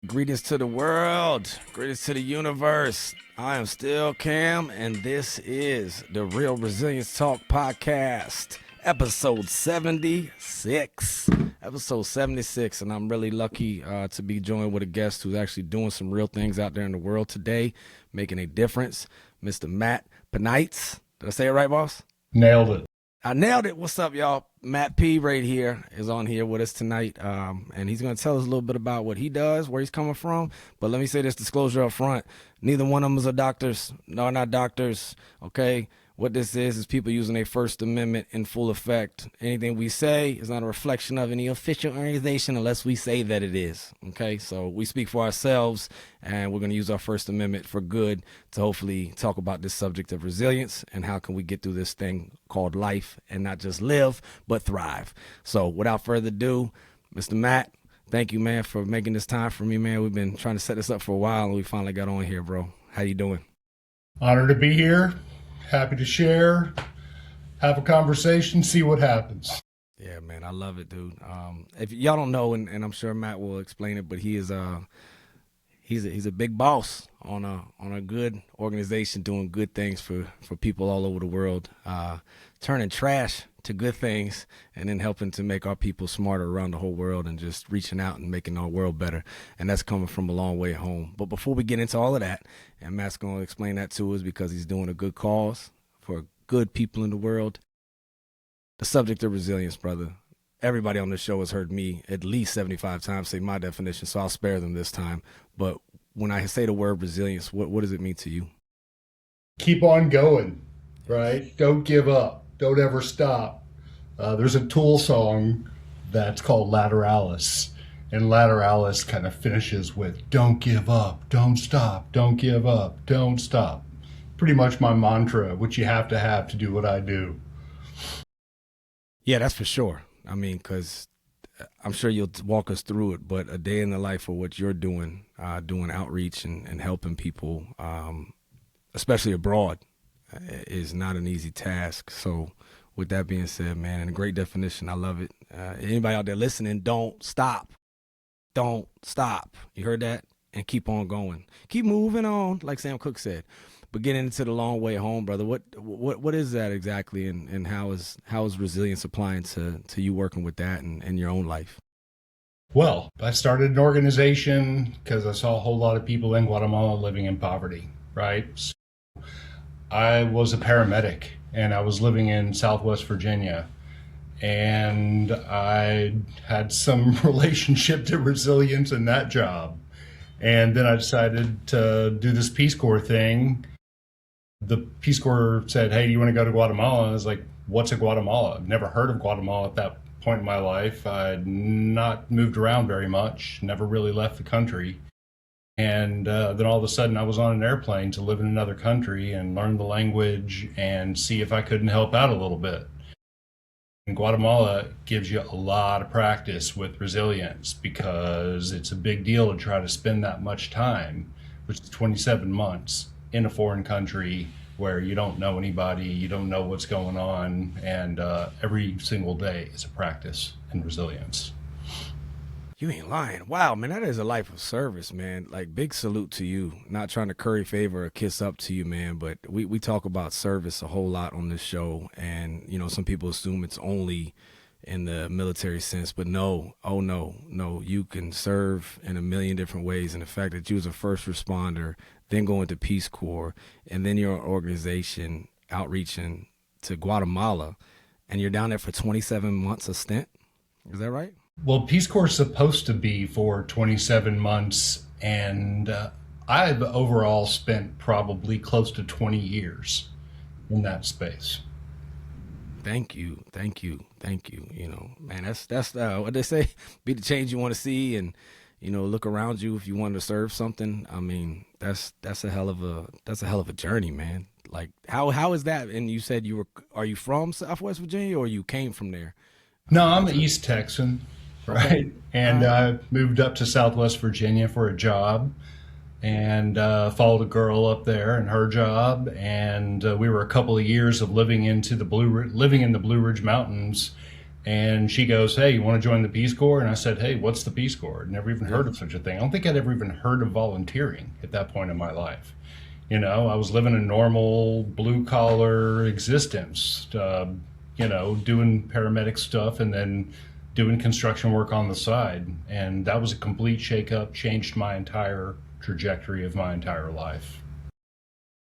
Greetings to the world. Greetings to the universe. I am still Cam, and this is the Real Resilience Talk Podcast, episode 76. Episode 76, and I'm really lucky to be joined with a guest who's actually doing some real things out there in the world today, making a difference, Mr. Matt Paneitz. Did I say it right, boss? Nailed it. I nailed it. What's up, y'all? Matt P right here is on here with us tonight, and he's going to tell us a little bit about what he does, where he's coming from. But let me say this disclosure up front. Neither one of them are doctors. No, not doctors, okay? What this is people using their First Amendment in full effect. Anything we say is not a reflection of any official organization unless we say that it is, okay? So we speak for ourselves, and we're going to use our First Amendment for good to hopefully talk about this subject of resilience and how can we get through this thing called life and not just live, but thrive. So without further ado, Mr. Matt, thank you, man, for making this time for me, man. We've been trying to set this up for a while, and we finally got on here, bro. How you doing? Honored to be here. Happy to share, have a conversation, see what happens. Yeah, man, I love it, dude. If y'all don't know, and I'm sure Matt will explain it, but he is he's a big boss on a good organization doing good things for people all over the world, turning trash to good things and then helping to make our people smarter around the whole world and just reaching out and making our world better. And that's coming from a long way home. But before we get into all of that, and Matt's going to explain that to us because he's doing a good cause for good people in the world, the subject of resilience, brother. Everybody on this show has heard me at least 75 times say my definition, so I'll spare them this time. But when I say the word resilience, what does it mean to you? Keep on going, right? Don't give up. Don't ever stop. There's a Tool song that's called Lateralis, and Lateralis kind of finishes with, don't give up, don't stop, don't give up, don't stop. Pretty much my mantra, which you have to do what I do. Yeah, that's for sure. I mean, because I'm sure you'll walk us through it, but a day in the life of what you're doing, doing outreach and helping people, especially abroad, is not an easy task. So with that being said, man, and a great definition, I love it. Anybody out there listening, don't stop. Don't stop. You heard that? And keep on going. Keep moving on, like Sam Cooke said. But getting into the long way home, brother, what is that exactly, and how is resilience applying to you working with that and your own life? Well, I started an organization because I saw a whole lot of people in Guatemala living in poverty, right? So I was a paramedic, and I was living in Southwest Virginia, and I had some relationship to resilience in that job. And then I decided to do this Peace Corps thing. The Peace Corps said, hey, you want to go to Guatemala? And I was like, what's a Guatemala? I've never heard of Guatemala at that point in my life. I'd not moved around very much, never really left the country. And then all of a sudden I was on an airplane to live in another country and learn the language and see if I couldn't help out a little bit. And Guatemala gives you a lot of practice with resilience because it's a big deal to try to spend that much time, which is 27 months, in a foreign country where you don't know anybody, you don't know what's going on, and every single day is a practice in resilience. You ain't lying. Wow, man, that is a life of service, man. Like, big salute to you. Not trying to curry favor or kiss up to you, man, but we talk about service a whole lot on this show, and, you know, some people assume it's only in the military sense, but no, you can serve in a million different ways, and the fact that you was a first responder, then going to Peace Corps, and then your organization outreaching to Guatemala, and you're down there for 27 months a stint. Is that right? Well, Peace Corps is supposed to be for 27 months, and I've overall spent probably close to 20 years in that space. Thank you. You know, man, that's what they say, be the change you want to see, and, you know, look around you if you want to serve something. I mean, that's a hell of a journey, man. Like, how is that? And you said are you from Southwest Virginia, or you came from there? No, I'm an East Texan, right? Okay. And I moved up to Southwest Virginia for a job, and followed a girl up there and her job, and we were a couple of years of living in the Blue Ridge Mountains, And she goes, "Hey, you want to join the Peace Corps?" And I said, "Hey, what's the Peace Corps?" I'd never even Yeah. heard of such a thing. I don't think I'd ever even heard of volunteering at that point in my life. I was living a normal blue collar existence, doing paramedic stuff and then doing construction work on the side. And that was a complete shakeup, changed my entire trajectory of my entire life.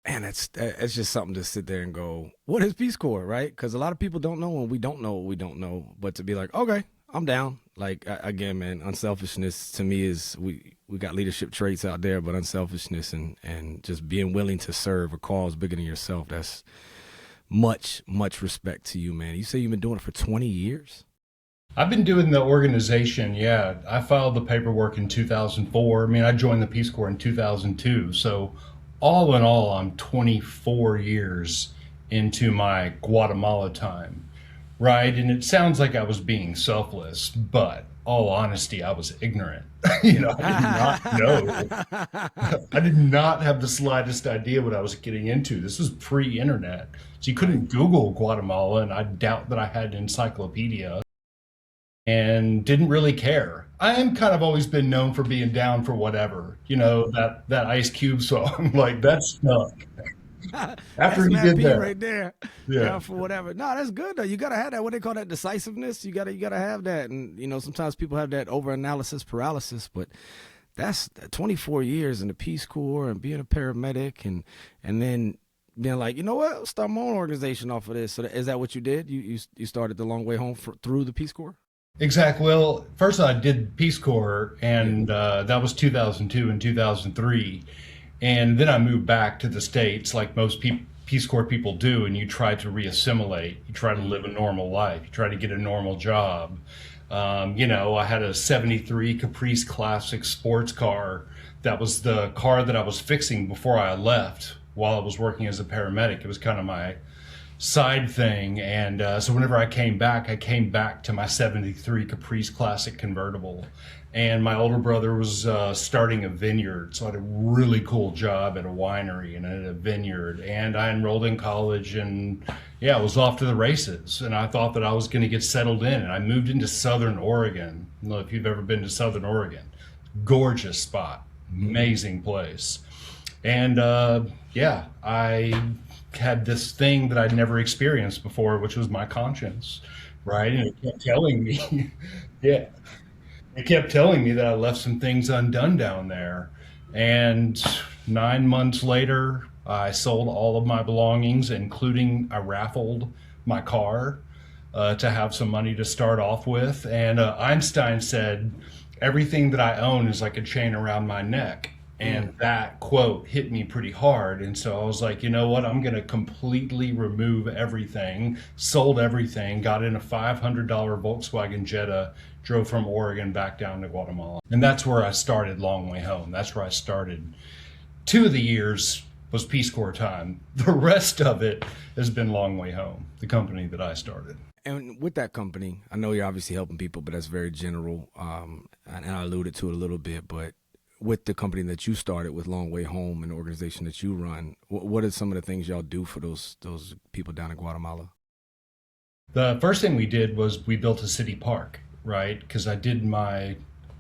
Man, it's just something to sit there and go, what is Peace Corps, right? Because a lot of people don't know, and we don't know what we don't know. But to be like, okay, I'm down. Like again, man, unselfishness to me is we got leadership traits out there, but unselfishness and just being willing to serve a cause bigger than yourself. That's much respect to you, man. You say you've been doing it for 20 years. I've been doing the organization, yeah. I filed the paperwork in 2004. I mean, I joined the Peace Corps in 2002. So, all in all, I'm 24 years into my Guatemala time, right? And it sounds like I was being selfless, but all honesty, I was ignorant. I did not know. I did not have the slightest idea what I was getting into. This was pre-internet. So you couldn't Google Guatemala, and I doubt that I had an encyclopedia and didn't really care. I am kind of always been known for being down for whatever. That Ice Cube song, like that stuck. After That's he Matt did P that, right there. yeah. Yeah, for whatever. No, that's good though. You gotta have that. What they call that decisiveness. You gotta have that. And sometimes people have that over analysis paralysis, but that's 24 years in the Peace Corps and being a paramedic and then being like, you know what, I'll start my own organization off of this. So is that what you did? You started the Long Way Home through the Peace Corps? Exactly. Well, first I did Peace Corps, Yeah. and that was 2002 and 2003. And then I moved back to the States, like most Peace Corps people do, and you try to reassimilate. You try to live a normal life. You try to get a normal job. I had a 73 Caprice Classic sports car. That was the car that I was fixing before I left while I was working as a paramedic. It was kind of my side thing. And so whenever I came back to my 73 Caprice Classic convertible. And my older brother was starting a vineyard. So I had a really cool job at a winery and at a vineyard. And I enrolled in college and yeah, I was off to the races. And I thought that I was going to get settled in. And I moved into Southern Oregon. I don't know if you've ever been to Southern Oregon. Gorgeous spot. Amazing place. And I had this thing that I'd never experienced before, which was my conscience, right? And it kept telling me, yeah, it kept telling me that I left some things undone down there. And 9 months later, I sold all of my belongings, including I raffled my car to have some money to start off with. And Einstein said, everything that I own is like a chain around my neck. And that quote hit me pretty hard. And so I was like, you know what? I'm going to completely remove everything, sold everything, got in a $500 Volkswagen Jetta, drove from Oregon back down to Guatemala. And that's where I started Long Way Home. That's where I started. 2 of the years was Peace Corps time. The rest of it has been Long Way Home, the company that I started. And with that company, I know you're obviously helping people, but that's very general. And I alluded to it a little bit, but with the company that you started with Long Way Home and the organization that you run, what are some of the things y'all do for those people down in Guatemala? The first thing we did was we built a city park, right? Because I did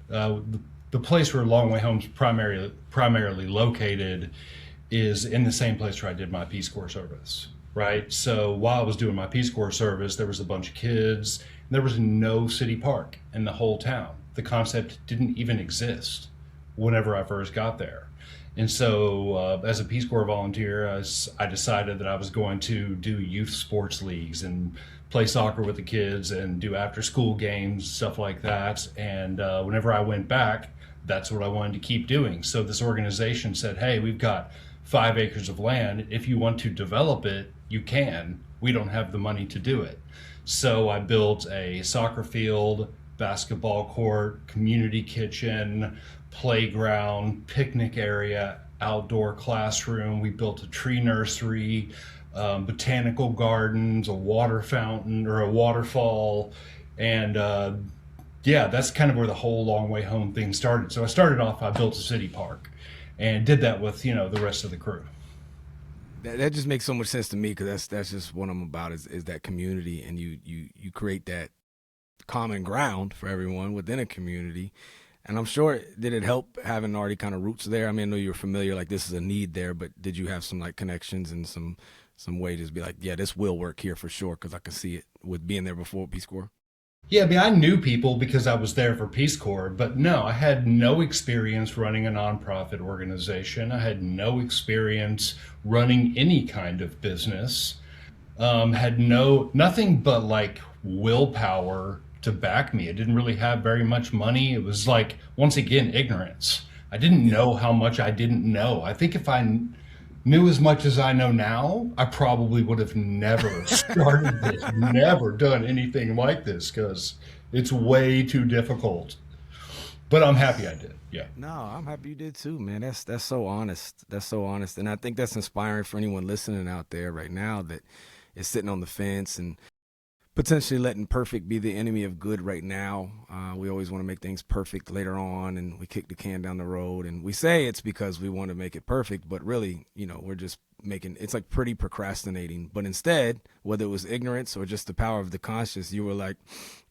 the place where Long Way Home's primarily located is in the same place where I did my Peace Corps service, right? So while I was doing my Peace Corps service, there was a bunch of kids. And there was no city park in the whole town. The concept didn't even exist whenever I first got there. And so as a Peace Corps volunteer, I decided that I was going to do youth sports leagues and play soccer with the kids and do after school games, stuff like that. And whenever I went back, that's what I wanted to keep doing. So this organization said, hey, we've got 5 acres of land. If you want to develop it, you can. We don't have the money to do it. So I built a soccer field, basketball court, community kitchen, playground, picnic area, outdoor classroom. We built a tree nursery, botanical gardens, a water fountain or a waterfall. And that's kind of where the whole Long Way Home thing started. So I built a city park and did that with, the rest of the crew. That just makes so much sense to me because that's just what I'm about is that community, and you create that common ground for everyone within a community. And I'm sure, did it help having already kind of roots there? I mean, I know you were familiar, like this is a need there, but did you have some like connections and some way to be like, yeah, this will work here for sure because I can see it with being there before Peace Corps? Yeah, I mean, I knew people because I was there for Peace Corps, but no, I had no experience running a nonprofit organization. I had no experience running any kind of business. Had nothing but like willpower to back me. I didn't really have very much money. It was like, once again, ignorance. I didn't know how much I didn't know. I think if I knew as much as I know now, I probably would have never started this, never done anything like this because it's way too difficult. But I'm happy I did. Yeah. No, I'm happy you did too, man. That's so honest. That's so honest, and I think that's inspiring for anyone listening out there right now that is sitting on the fence and potentially letting perfect be the enemy of good right now. We always want to make things perfect later on, and we kick the can down the road. And we say it's because we want to make it perfect, but really, we're just making it's like pretty procrastinating. But instead, whether it was ignorance or just the power of the conscious, you were like,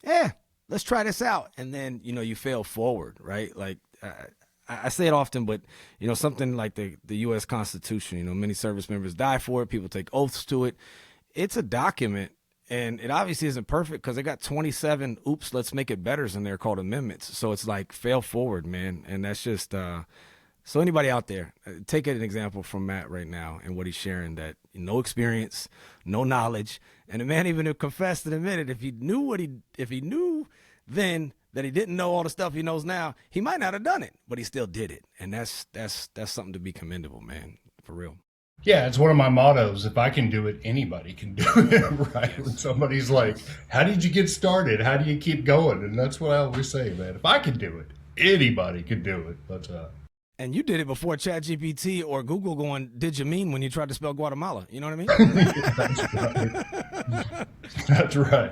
"Yeah, let's try this out," and then you fail forward, right? Like I say it often, but something like the U.S. Constitution. Many service members die for it. People take oaths to it. It's a document. And it obviously isn't perfect because they got 27 oops, let's make it betters in there called amendments. So it's like fail forward, man. And that's just so anybody out there, take an example from Matt right now and what he's sharing, that no experience, no knowledge. And the man even confessed and admitted if he knew then that he didn't know all the stuff he knows now, he might not have done it, but he still did it. And that's something to be commendable, man, for real. Yeah, it's one of my mottos. If I can do it, anybody can do it, right? Yes. When somebody's like, how did you get started? How do you keep going? And that's what I always say, man. If I can do it, anybody can do it. But and you did it before ChatGPT or Google going, did you mean when you tried to spell Guatemala? You know what I mean? That's right. That's right.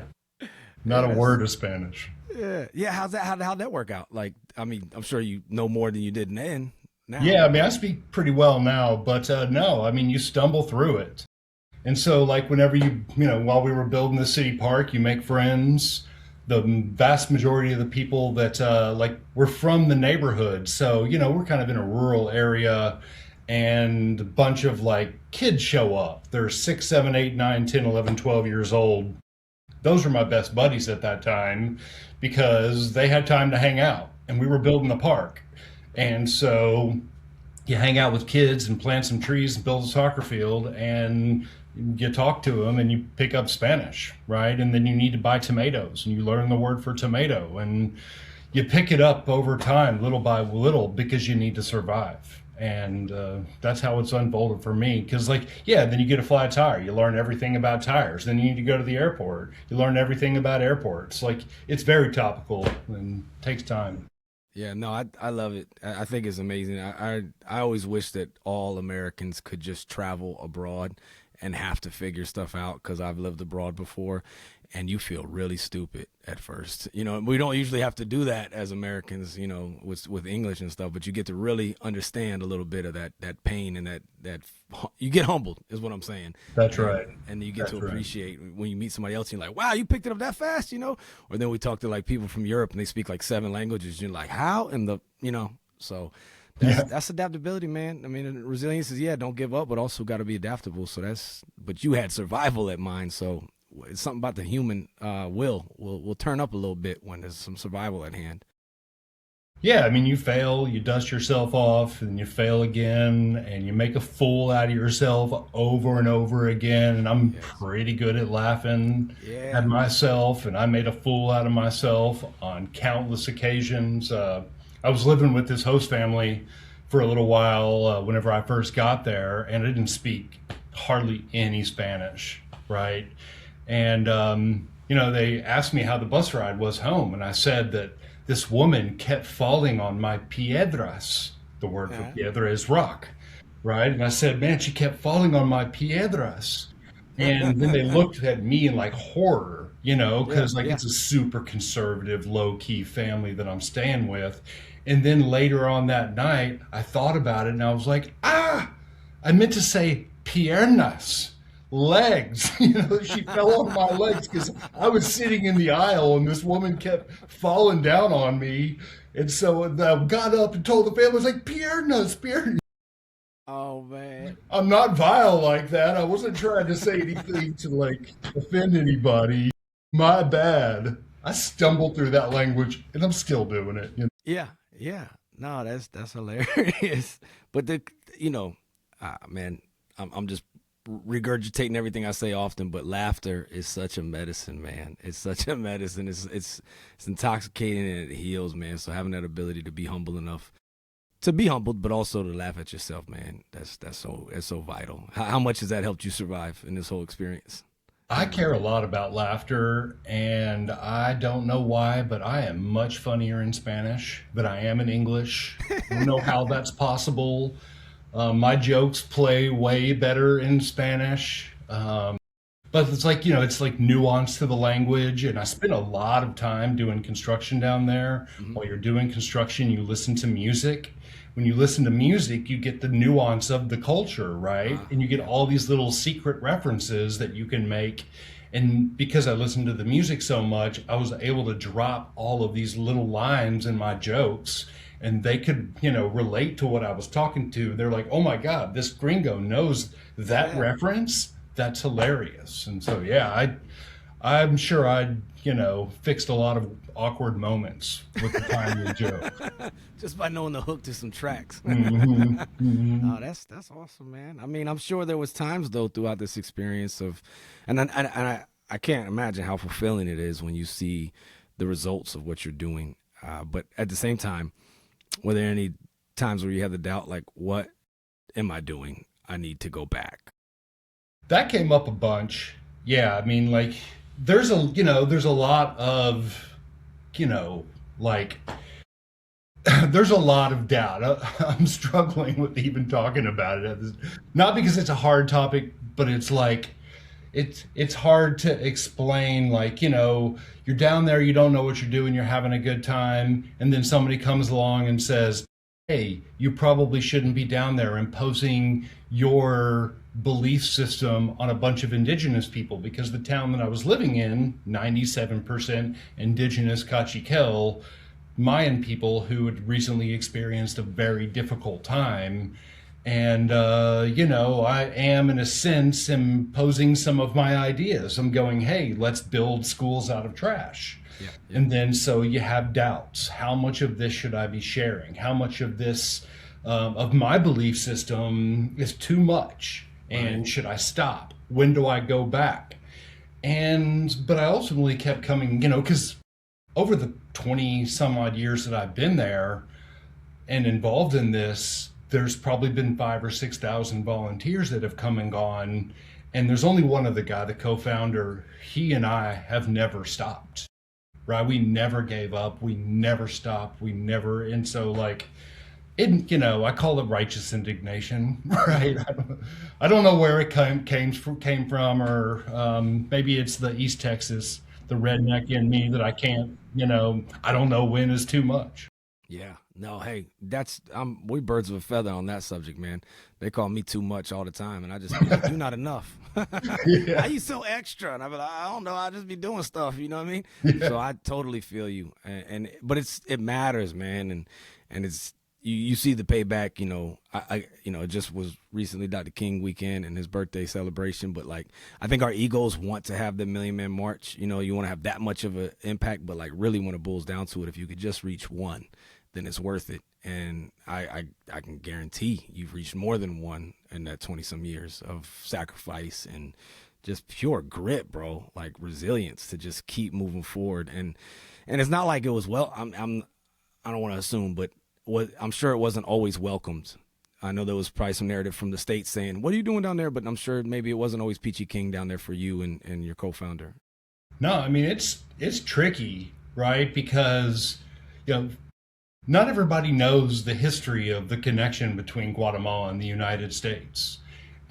Not a word of Spanish. Yeah. Yeah. How'd that work out? Like, I mean, I'm sure you know more than you did then. Now. Yeah, I mean, I speak pretty well now, but no, I mean, you stumble through it. And so, like, whenever while we were building the city park, you make friends. The vast majority of the people that, we're from the neighborhood. So, we're kind of in a rural area, and a bunch of, kids show up. They're 6, 7, 8, 9, 10, 11, 12 years old. Those were my best buddies at that time because they had time to hang out, and we were building the park. And so you hang out with kids and plant some trees and build a soccer field, and you talk to them and you pick up Spanish, right? And then you need to buy tomatoes and you learn the word for tomato, and you pick it up over time, little by little, because you need to survive. And that's how it's unfolded for me. Because then you get a flat tire. You learn everything about tires. Then you need to go to the airport. You learn everything about airports. It's very topical and takes time. Yeah, no, I love it. I think it's amazing. I always wish that all Americans could just travel abroad and have to figure stuff out, because I've lived abroad before, and you feel really stupid at first. We don't usually have to do that as Americans, with English and stuff, but you get to really understand a little bit of that pain, and that you get humbled is what I'm saying. That's right. And you get to appreciate when you meet somebody else, and you're like, wow, you picked it up that fast, Or then we talk to people from Europe and they speak 7 languages. You're like, how? And so that's adaptability, man. I mean, resilience is, don't give up, but also got to be adaptable. So but you had survival at mind. So it's something about the human will turn up a little bit when there's some survival at hand. Yeah, I mean, you fail, you dust yourself off, and you fail again, and you make a fool out of yourself over and over again. And I'm pretty good at laughing at myself, and I made a fool out of myself on countless occasions. I was living with this host family for a little while whenever I first got there, and I didn't speak hardly any Spanish, right? And, they asked me how the bus ride was home, and I said that this woman kept falling on my piedras. The word for piedra is rock, right? And I said, man, she kept falling on my piedras. And then they looked at me in horror, because it's a super conservative, low-key family that I'm staying with. And then later on that night, I thought about it and I was like, I meant to say piernas. legs. She fell on my legs because I was sitting in the aisle and this woman kept falling down on me. And so I got up and told the family, I was like, piernas, piernas. Oh man. I'm not vile like that. I wasn't trying to say anything to like offend anybody. My bad. I stumbled through that language and I'm still doing it. Yeah, yeah. No, that's hilarious. But man, I'm just regurgitating everything I say often. But laughter is such a medicine, man. It's such a medicine. It's intoxicating and it heals, man. So having that ability to be humble enough to be humbled, but also to laugh at yourself, man. That's so vital. How much has that helped you survive in this whole experience? I care a lot about laughter, and I don't know why, but I am much funnier in Spanish than I am in English. I don't know how that's possible. My jokes play way better in Spanish. But it's like, it's like nuance to the language. And I spent a lot of time doing construction down there. Mm-hmm. While you're doing construction, you listen to music. When you listen to music, you get the nuance of the culture, right? And you get all these little secret references that you can make. And because I listened to the music so much, I was able to drop all of these little lines in my jokes and they could, relate to what I was talking to. They're like, oh my God, this gringo knows that reference. That's hilarious. And so, yeah, I'm sure fixed a lot of awkward moments with the timely joke. Just by knowing the hook to some tracks. Hmm. Hmm. Oh, that's awesome, man. I mean, I'm sure there was times though throughout this experience of, and I can't imagine how fulfilling it is when you see the results of what you're doing. But at the same time, were there any times where you had the doubt, like, what am I doing? I need to go back. That came up a bunch. Yeah, I mean, like, there's a lot of, like, there's a lot of doubt. I'm struggling with even talking about it. Not because it's a hard topic, but it's like, it's hard to explain. Like, you're down there, you don't know what you're doing, you're having a good time, and then somebody comes along and says, hey, you probably shouldn't be down there imposing your belief system on a bunch of indigenous people, because the town that I was living in, 97% indigenous Cachiquel, Mayan people who had recently experienced a very difficult time. And, I am, in a sense, imposing some of my ideas. I'm going, hey, let's build schools out of trash. Yeah, yeah. And then so you have doubts. How much of this should I be sharing? How much of this, of my belief system is too much? And Right. should I stop? When do I go back? But I ultimately kept coming, because over the 20 some odd years that I've been there and involved in this, there's probably been 5 or 6,000 volunteers that have come and gone. And there's only one other guy, the co-founder. He and I have never stopped, right? We never gave up. We never stopped. We never. And so, like, I call it righteous indignation, right? I don't know where it came from, or maybe it's the East Texas, the redneck in me that I can't, I don't know when is too much. Yeah. No, hey, we birds of a feather on that subject, man. They call me too much all the time, and I just be like, you're not enough. Why Yeah. you so extra? And I be like, I don't know, I just be doing stuff, you know what I mean? Yeah. So I totally feel you, but it matters, man, and it's you see the payback, it just was recently Dr. King weekend and his birthday celebration, but like I think our egos want to have the Million Man March, you want to have that much of an impact, but like really when it boils down to it, if you could just reach one, then it's worth it. And I can guarantee you've reached more than one in that 20 some years of sacrifice and just pure grit, bro, like resilience to just keep moving forward. And it's not like it was, I don't want to assume, but I'm sure it wasn't always welcomed. I know there was probably some narrative from the States saying, what are you doing down there? But I'm sure maybe it wasn't always peachy king down there for you and your co-founder. No, I mean, it's tricky, right? Because, you know, not everybody knows the history of the connection between Guatemala and the United States.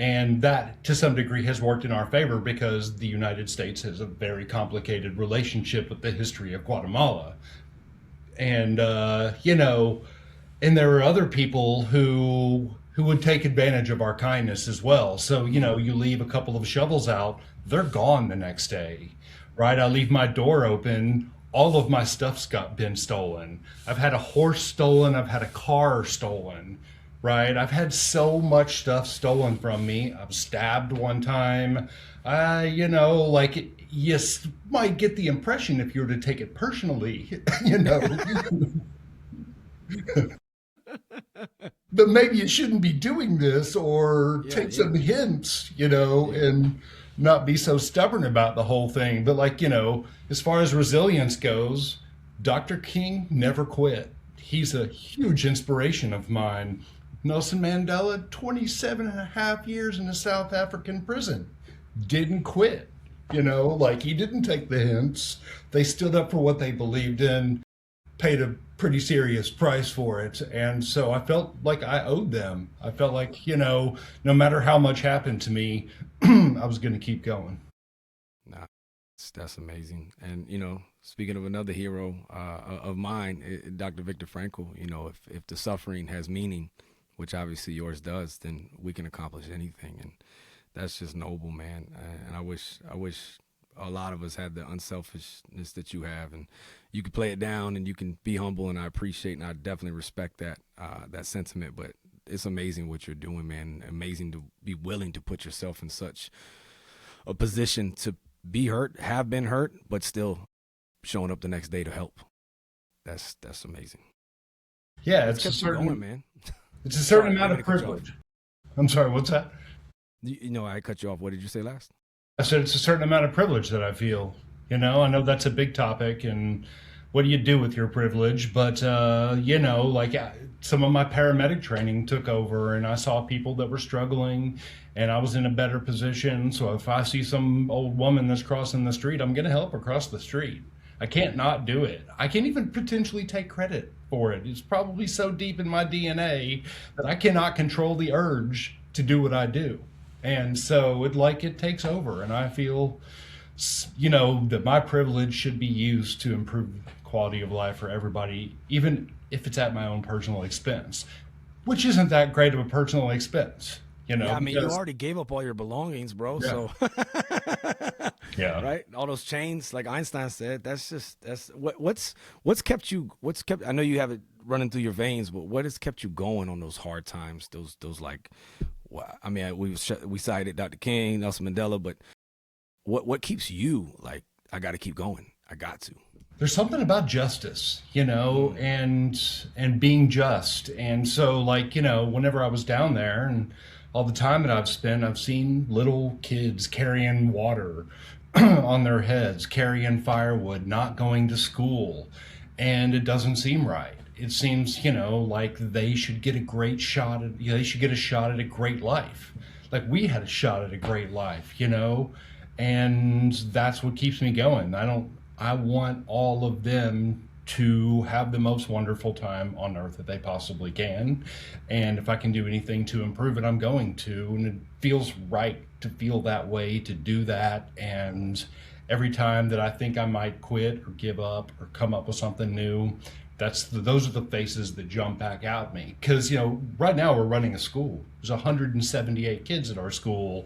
And that, to some degree, has worked in our favor because the United States has a very complicated relationship with the history of Guatemala. And, And there were other people who would take advantage of our kindness as well. So, you leave a couple of shovels out, they're gone the next day, right? I leave my door open, all of my stuff's been stolen. I've had a horse stolen, I've had a car stolen, right? I've had so much stuff stolen from me. I was stabbed one time. You might get the impression if you were to take it personally, you know. But maybe you shouldn't be doing this, or Yeah, take yeah, some hints, yeah. and not be so stubborn about the whole thing. But as far as resilience goes, Dr. King never quit. He's a huge inspiration of mine. Nelson Mandela, 27 and a half years in a South African prison, didn't quit. He didn't take the hints. They stood up for what they believed in, paid a pretty serious price for it. And so I felt like I owed them. I felt like, no matter how much happened to me, I was going to keep going. Nah, that's amazing. And speaking of another hero of mine, Dr. Viktor Frankl. If the suffering has meaning, which obviously yours does, then we can accomplish anything. And that's just noble, man. And I wish a lot of us had the unselfishness that you have, and you can play it down, and you can be humble, and I appreciate and I definitely respect that sentiment. But it's amazing what you're doing, man. Amazing to be willing to put yourself in such a position to be hurt, have been hurt, but still showing up the next day to help. That's amazing. Yeah, What's kept you going, man? it's a certain Sorry, I amount didn't mean of to cut you off. privilege. I'm sorry, what's that? I cut you off. What did you say last? I said it's a certain amount of privilege that I feel. I know that's a big topic, and what do you do with your privilege? But some of my paramedic training took over, and I saw people that were struggling, and I was in a better position. So if I see some old woman that's crossing the street, I'm going to help her cross the street. I can't not do it. I can't even potentially take credit for it. It's probably so deep in my DNA that I cannot control the urge to do what I do. And so it takes over, and I feel that my privilege should be used to improve quality of life for everybody, even if it's at my own personal expense, which isn't that great of a personal expense, Yeah, I mean, you because already gave up all your belongings, bro. yeah, So, yeah. right, all those chains, like Einstein said, that's what's kept you. What's kept? I know you have it running through your veins, but what has kept you going on those hard times? Those like, I mean, we cited Dr. King, Nelson Mandela, but what keeps you like? I got to keep going. I got to. There's something about justice, Mm, and being just. And so whenever I was down there, and all the time that I've spent, I've seen little kids carrying water on their heads, carrying firewood, not going to school, and it doesn't seem right. It seems, like they should get a great shot at, they should get a shot at a great life. Like we had a shot at a great life, and that's what keeps me going. I want all of them to have the most wonderful time on earth that they possibly can. And if I can do anything to improve it, I'm going to. And it feels right to feel that way, to do that. And every time that I think I might quit or give up or come up with something new, those are the faces that jump back at me. Because, right now we're running a school. There's 178 kids at our school.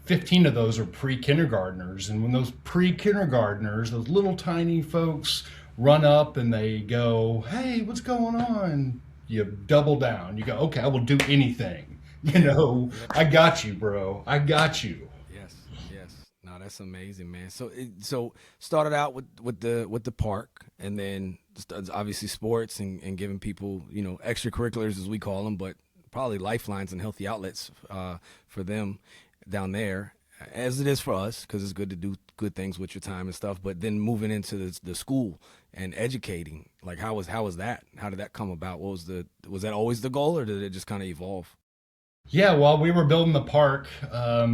15 of those are pre-kindergartners. And when those pre-kindergartners, those little tiny folks, run up and they go, "Hey, what's going on?" You double down. You go, "Okay, I will do anything." yep. I got you, bro. I got you. Yes. Yes. No, that's amazing, man. So started out with the park, and then obviously sports and giving people extracurriculars as we call them, but probably lifelines and healthy outlets for them down there, as it is for us, because it's good to do good things with your time and stuff. But then moving into the school and educating, like how was that? How did that come about? Was that always the goal, or did it just kind of evolve? Yeah, while we were building the park,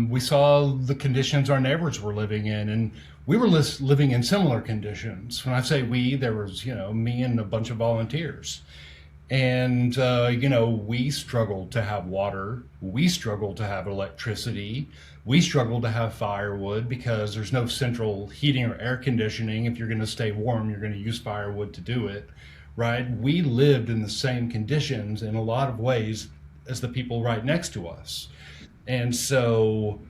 we saw the conditions our neighbors were living in, and we were living in similar conditions. When I say we, there was, me and a bunch of volunteers. And, we struggled to have water. We struggled to have electricity. We struggled to have firewood because there's no central heating or air conditioning. If you're going to stay warm, you're going to use firewood to do it, right? We lived in the same conditions in a lot of ways as the people right next to us. And so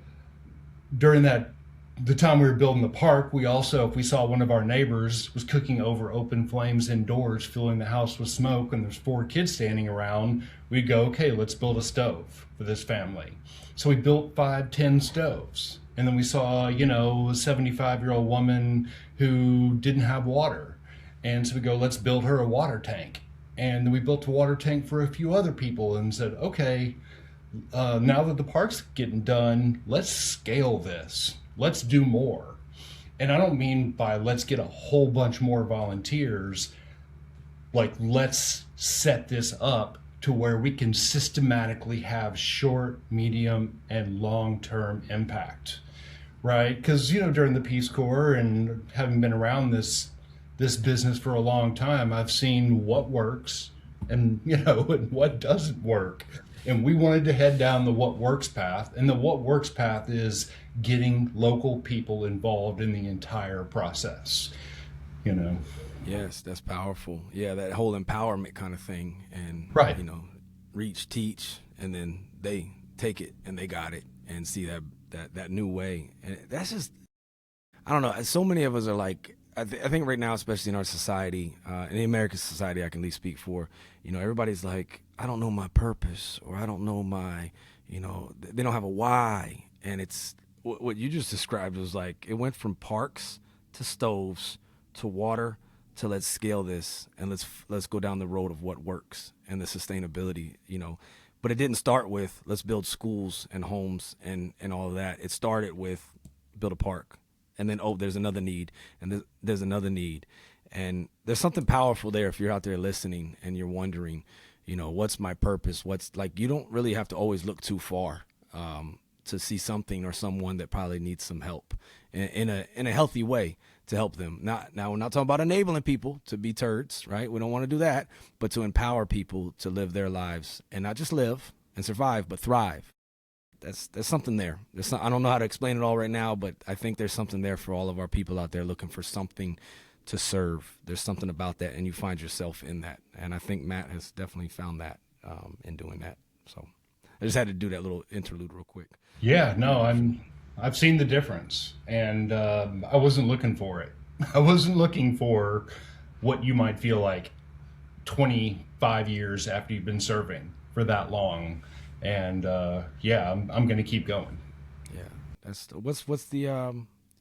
during the time we were building the park, we also, if we saw one of our neighbors was cooking over open flames indoors, filling the house with smoke, and there's 4 kids standing around, we'd go, okay, let's build a stove for this family. So we built 5, 10 stoves. And then we saw, a 75-year-old woman who didn't have water. And so we go, let's build her a water tank. And then we built a water tank for a few other people and said, okay, now that the park's getting done, let's scale this. Let's do more. And I don't mean by let's get a whole bunch more volunteers, like let's set this up to where we can systematically have short, medium, and long-term impact, right? Because, during the Peace Corps and having been around this business for a long time, I've seen what works and, and what doesn't work. And we wanted to head down the what works path. And the what works path is getting local people involved in the entire process, Yes, that's powerful. Yeah, that whole empowerment kind of thing. And, right. Reach, teach, and then they take it and they got it and see that new way. And that's just, I don't know. So many of us are like, I think right now, especially in our society, in the American society, I can at least speak for, everybody's like, I don't know my purpose, or I don't know my, they don't have a why. And it's what you just described was like, it went from parks to stoves to water to let's scale this and let's go down the road of what works and the sustainability, but it didn't start with let's build schools and homes and all of that. It started with build a park. And then, there's another need, and there's another need. And there's something powerful there if you're out there listening and you're wondering, what's my purpose? What's like, you don't really have to always look too far to see something or someone that probably needs some help in a healthy way to help them. Now, we're not talking about enabling people to be turds, right? We don't want to do that, but to empower people to live their lives and not just live and survive, but thrive. There's something there. I don't know how to explain it all right now, but I think there's something there for all of our people out there looking for something to serve. There's something about that, and you find yourself in that. And I think Matt has definitely found that in doing that. So I just had to do that little interlude real quick. Yeah, no, I've seen the difference, and I wasn't looking for it. I wasn't looking for what you might feel like 25 years after you've been serving for that long. And I'm going to keep going. Yeah, that's what's the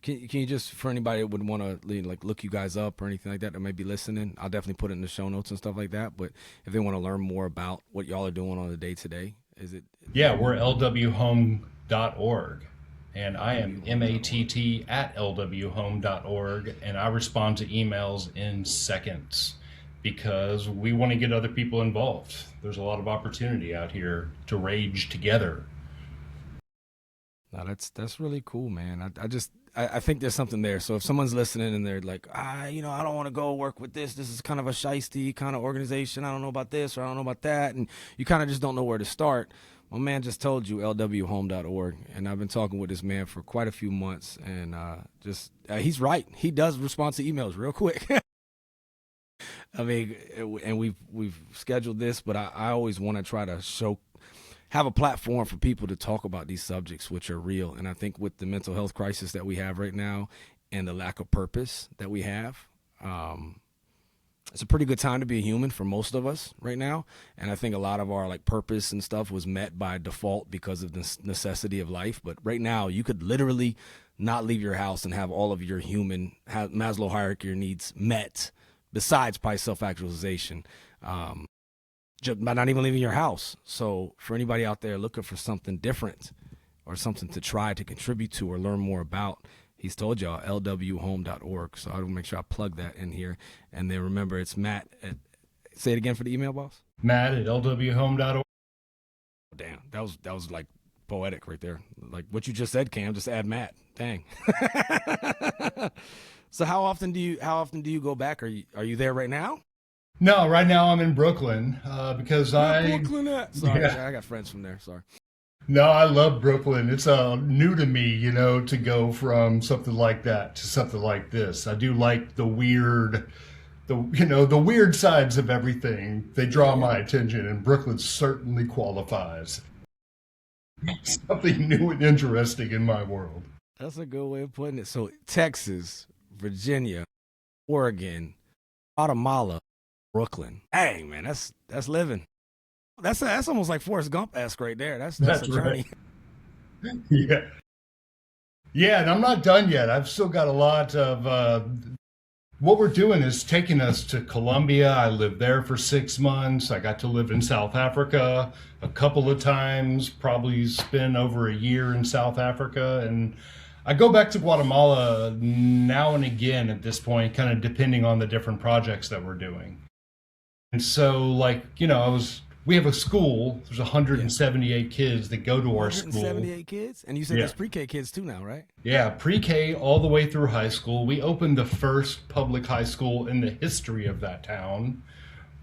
can you just, for anybody that would want to like look you guys up or anything like that may be listening, I'll definitely put it in the show notes and stuff like that. But if they want to learn more about what y'all are doing on the day to day, is it? Yeah, we're lwhome.org, and I am MATT at lwhome.org, and I respond to emails in seconds, because we want to get other people involved. There's a lot of opportunity out here to rage together. No, that's really cool, man. I think there's something there. So if someone's listening and they're like, I don't want to go work with this. This is kind of a shiesty kind of organization. I don't know about this or I don't know about that. And you kind of just don't know where to start. My man just told you lwhome.org, and I've been talking with this man for quite a few months, and he's right. He does respond to emails real quick. I mean, and we've scheduled this, but I always want to try to have a platform for people to talk about these subjects, which are real. And I think with the mental health crisis that we have right now and the lack of purpose that we have, it's a pretty good time to be a human for most of us right now. And I think a lot of our purpose and stuff was met by default because of the necessity of life. But right now you could literally not leave your house and have all of your Maslow hierarchy needs met, besides probably self-actualization, just by not even leaving your house. So for anybody out there looking for something different or something to try to contribute to or learn more about, he's told y'all, lwhome.org. So I'll make sure I plug that in here. And then remember, it's Matt say it again for the email, boss. Matt at lwhome.org. Damn, that was like poetic right there. Like what you just said, Cam, just add Matt. Dang. So how often do you go back? Are you there right now? No, right now I'm in Brooklyn because Brooklyn at? Sorry, yeah. I got friends from there. Sorry. No, I love Brooklyn. It's new to me, to go from something like that to something like this. I do like the weird the weird sides of everything, they draw my attention, and Brooklyn certainly qualifies. Something new and interesting in my world. That's a good way of putting it. So Texas, Virginia, Oregon, Guatemala, Brooklyn. Hey man, that's living. That's almost like Forrest Gump-esque right there. That's a journey. Right. Yeah. Yeah, and I'm not done yet. I've still got a lot of what we're doing is taking us to Colombia. I lived there for 6 months. I got to live in South Africa a couple of times, probably spent over a year in South Africa. And I go back to Guatemala now and again at this point, kind of depending on the different projects that we're doing. And so, like, we have a school. There's 178 kids that go to our school. 178 kids? And you said there's pre-K kids too now, right? Yeah, pre-K all the way through high school. We opened the first public high school in the history of that town,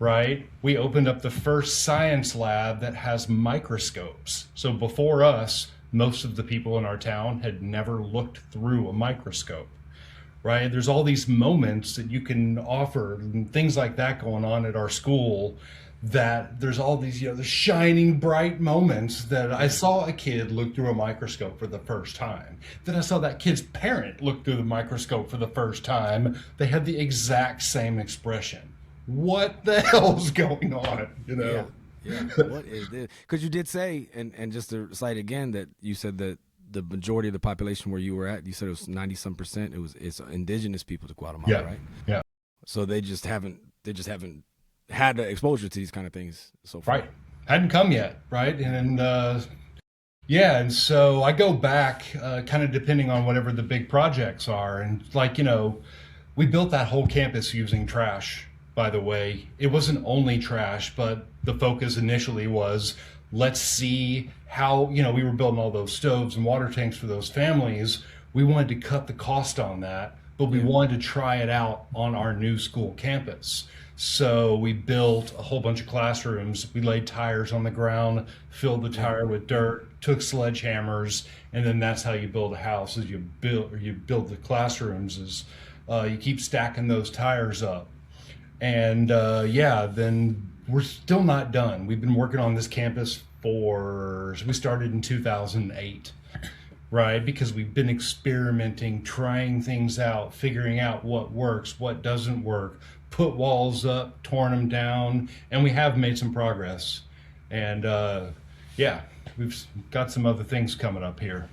right? We opened up the first science lab that has microscopes. So before us, most of the people in our town had never looked through a microscope, right? There's all these moments that you can offer and things like that going on at our school, that there's all these, the shining bright moments that I saw a kid look through a microscope for the first time. Then I saw that kid's parent look through the microscope for the first time. They had the exact same expression. What the hell's going on? Yeah. What is this? Because you did say, and just to cite again, that you said that the majority of the population where you were at, you said it was 90-some%. It's indigenous people to Guatemala, right? Yeah. So they just haven't had the exposure to these kind of things so far. Right. Hadn't come yet, right? And and so I go back kind of depending on whatever the big projects are. And we built that whole campus using trash, by the way. It wasn't only trash, but the focus initially was, let's see how, we were building all those stoves and water tanks for those families. We wanted to cut the cost on that, but we wanted to try it out on our new school campus. So we built a whole bunch of classrooms. We laid tires on the ground, filled the tire with dirt, took sledgehammers, and then that's how you build a house. Is you build the classrooms. Is you keep stacking those tires up, and then we're still not done. We've been working on this campus we started in 2008. Right, because we've been experimenting, trying things out, figuring out what works, what doesn't work, put walls up, torn them down, and we have made some progress. And we've got some other things coming up here.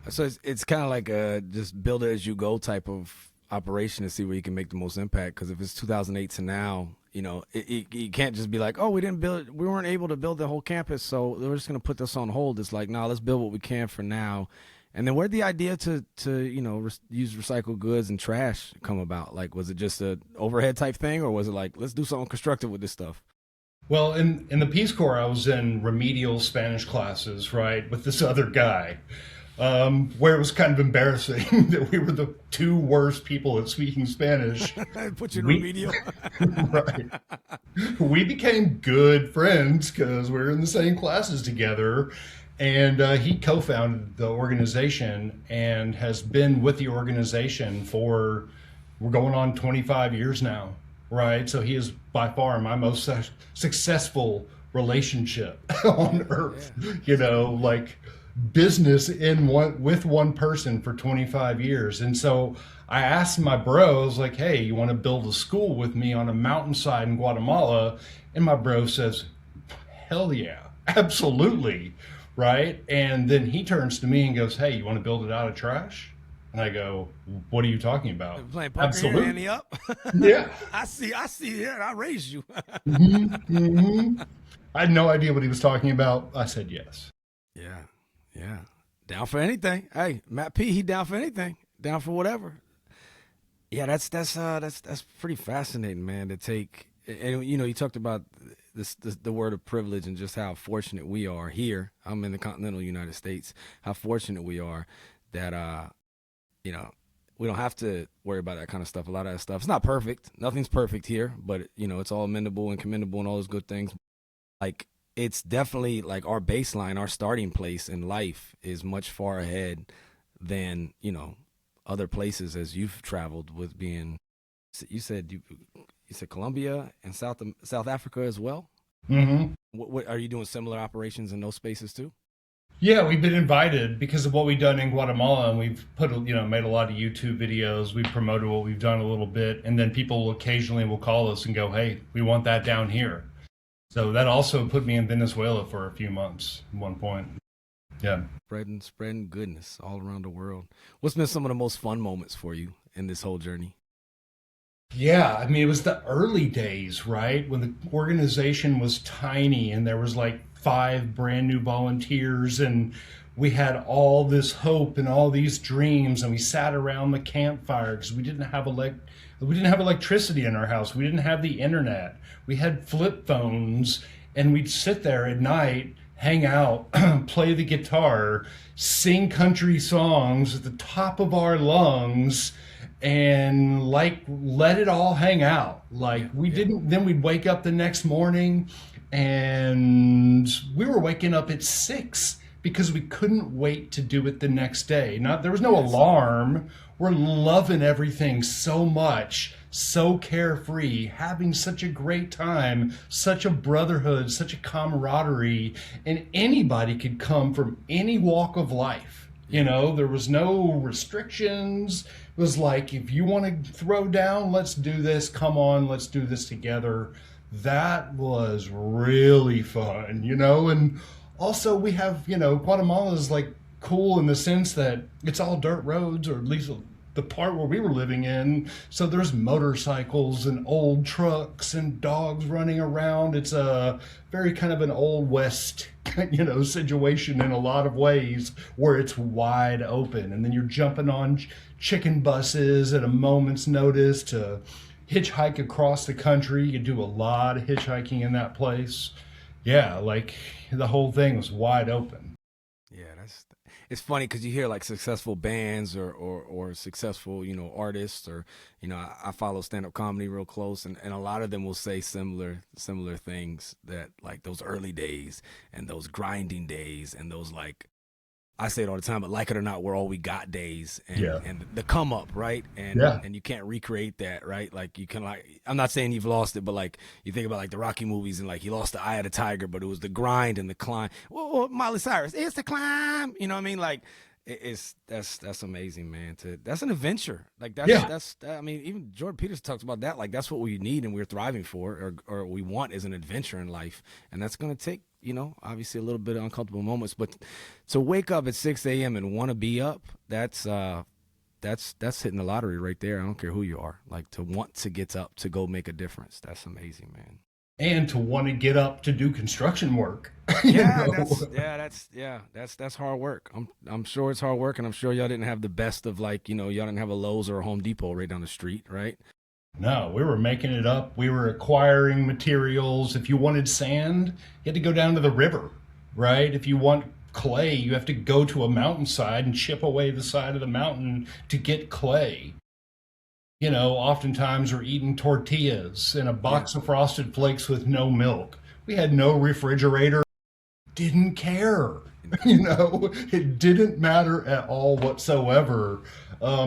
So it's kind of like a just build it as you go type of operation to see where you can make the most impact. Because if it's 2008 to now, you can't just be like, oh, we weren't able to build the whole campus, so we're just going to put this on hold. It's like, no, let's build what we can for now. And then where'd the idea to use recycled goods and trash come about? Like, was it just a overhead type thing, or was it like, let's do something constructive with this stuff? Well, in the Peace Corps, I was in remedial Spanish classes, right, with this other guy. Where it was kind of embarrassing that we were the two worst people at speaking Spanish. Put you in remedial. Right. We became good friends because we were in the same classes together. And he co-founded the organization and has been with the organization we're going on 25 years now, right? So he is by far my most successful relationship on earth, business with one person for 25 years. And so I asked my bros, like, hey, you want to build a school with me on a mountainside in Guatemala? And my bro says, hell yeah, absolutely, right? And then he turns to me and goes, hey, you want to build it out of trash? And I go, what are you talking about? Playing poker, absolutely. Here, up. Yeah. I see it. I raised you. I had no idea what he was talking about. I said yes. Yeah. Down for anything. Hey, Matt P, he down for anything. Down for whatever. Yeah, that's pretty fascinating, man, to take. And you talked about the word of privilege and just how fortunate we are here. I'm in the continental United States. How fortunate we are that we don't have to worry about that kind of stuff. A lot of that stuff, it's not perfect. Nothing's perfect here, but it's all amendable and commendable and all those good things. Like, it's definitely like our baseline, our starting place in life is much far ahead than, other places as you've traveled with being, you said you said Colombia and South Africa as well. Hmm. What are you doing similar operations in those spaces too? Yeah, we've been invited because of what we've done in Guatemala, and we've made a lot of YouTube videos. We've promoted what we've done a little bit, and then people occasionally will call us and go, "Hey, we want that down here." So that also put me in Venezuela for a few months at one point. Yeah. Spreading goodness all around the world. What's been some of the most fun moments for you in this whole journey? Yeah, I mean, it was the early days, right? When the organization was tiny and there was like five brand new volunteers, and we had all this hope and all these dreams, and we sat around the campfire because we didn't have electricity in our house. We didn't have the internet. We had flip phones, and we'd sit there at night, hang out, play the guitar, sing country songs at the top of our lungs, and like let it all hang out. Like we Yeah. didn't, then we'd wake up the next morning, and we were waking up at 6 because we couldn't wait to do it the next day. Not There was no Yes. alarm. We're loving everything so much, so carefree, having such a great time, such a brotherhood, such a camaraderie, and anybody could come from any walk of life. There was no restrictions. It was like, if you want to throw down, let's do this. Come on, let's do this together. That was really fun. And also we have, Guatemala is like cool in the sense that it's all dirt roads, or at least the part where we were living in. So there's motorcycles and old trucks and dogs running around. It's a very kind of an old west, situation in a lot of ways, where it's wide open. And then you're jumping on chicken buses at a moment's notice to hitchhike across the country. You do a lot of hitchhiking in that place. Yeah, like the whole thing was wide open. Yeah, it's funny because you hear like successful bands or successful artists, or I follow stand up comedy real close, and a lot of them will say similar things, that like those early days and those grinding days and those, like, I say it all the time, but like it or not, we're all we got days, Yeah. and the come up, right? Yeah. And you can't recreate that, right? Like you can, like, I'm not saying you've lost it, but like you think about like the Rocky movies, and like he lost the eye of the tiger, but it was the grind and the climb. Well, Miley Cyrus, it's the climb. You know what I mean? Like that's amazing, man. That's an adventure. Like Yeah. I mean, even Jordan Peterson talks about that. Like that's what we need and we're thriving for, or we want, is an adventure in life, and that's gonna take, obviously a little bit of uncomfortable moments, but to wake up at 6 a.m. and want to be up, that's hitting the lottery right there. I don't care who you are. Like, to want to get up to go make a difference, that's amazing, man. And to want to get up to do construction work. Yeah, know? that's hard work. I'm sure it's hard work, and I'm sure y'all didn't have the best of, like, y'all didn't have a Lowe's or a Home Depot right down the street, right? No, we were making it up. We were acquiring materials. If you wanted sand, you had to go down to the river, right? If you want clay, you have to go to a mountainside and chip away the side of the mountain to get clay. Oftentimes we're eating tortillas and a Yeah. box of Frosted Flakes with no milk. We had no refrigerator. Didn't care. It didn't matter at all whatsoever.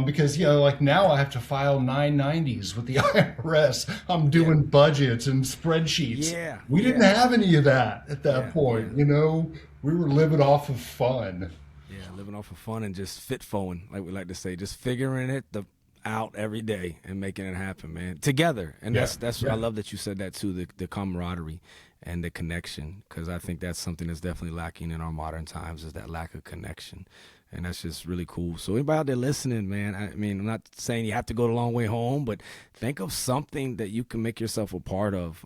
Because, like now I have to file 990s with the IRS. I'm Yeah. doing budgets and spreadsheets. Yeah. We didn't Yeah. have any of that at that Yeah. point. Yeah. We were living off of fun. Yeah, living off of fun and just fit phone, like we like to say, just figuring it out every day and making it happen, man, together. And Yeah. that's Yeah. I love that you said that too, the camaraderie and the connection, because I think that's something that's definitely lacking in our modern times, is that lack of connection. And that's just really cool. So anybody out there listening, man, I mean, I'm not saying you have to go the long way home, but think of something that you can make yourself a part of.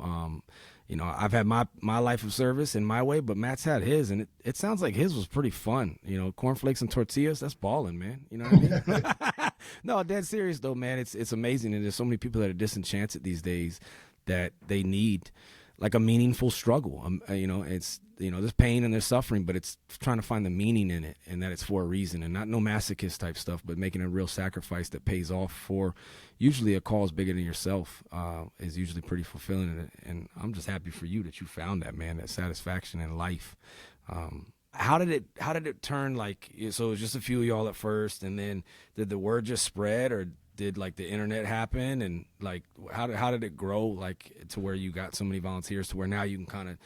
I've had my life of service in my way, but Matt's had his, and it sounds like his was pretty fun. Cornflakes and tortillas, that's balling, man. You know what I mean? No, dead serious though, man. It's amazing, and there's so many people that are disenchanted these days that they need like a meaningful struggle. There's pain and there's suffering, but it's trying to find the meaning in it, and that it's for a reason, and not no masochist type stuff, but making a real sacrifice that pays off for usually a cause bigger than yourself, is usually pretty fulfilling. And I'm just happy for you that you found that, man, that satisfaction in life. How did it turn? Like, so it was just a few of y'all at first, and then did the word just spread, or did like the internet happen, and like how did it grow like to where you got so many volunteers to where now you can kind of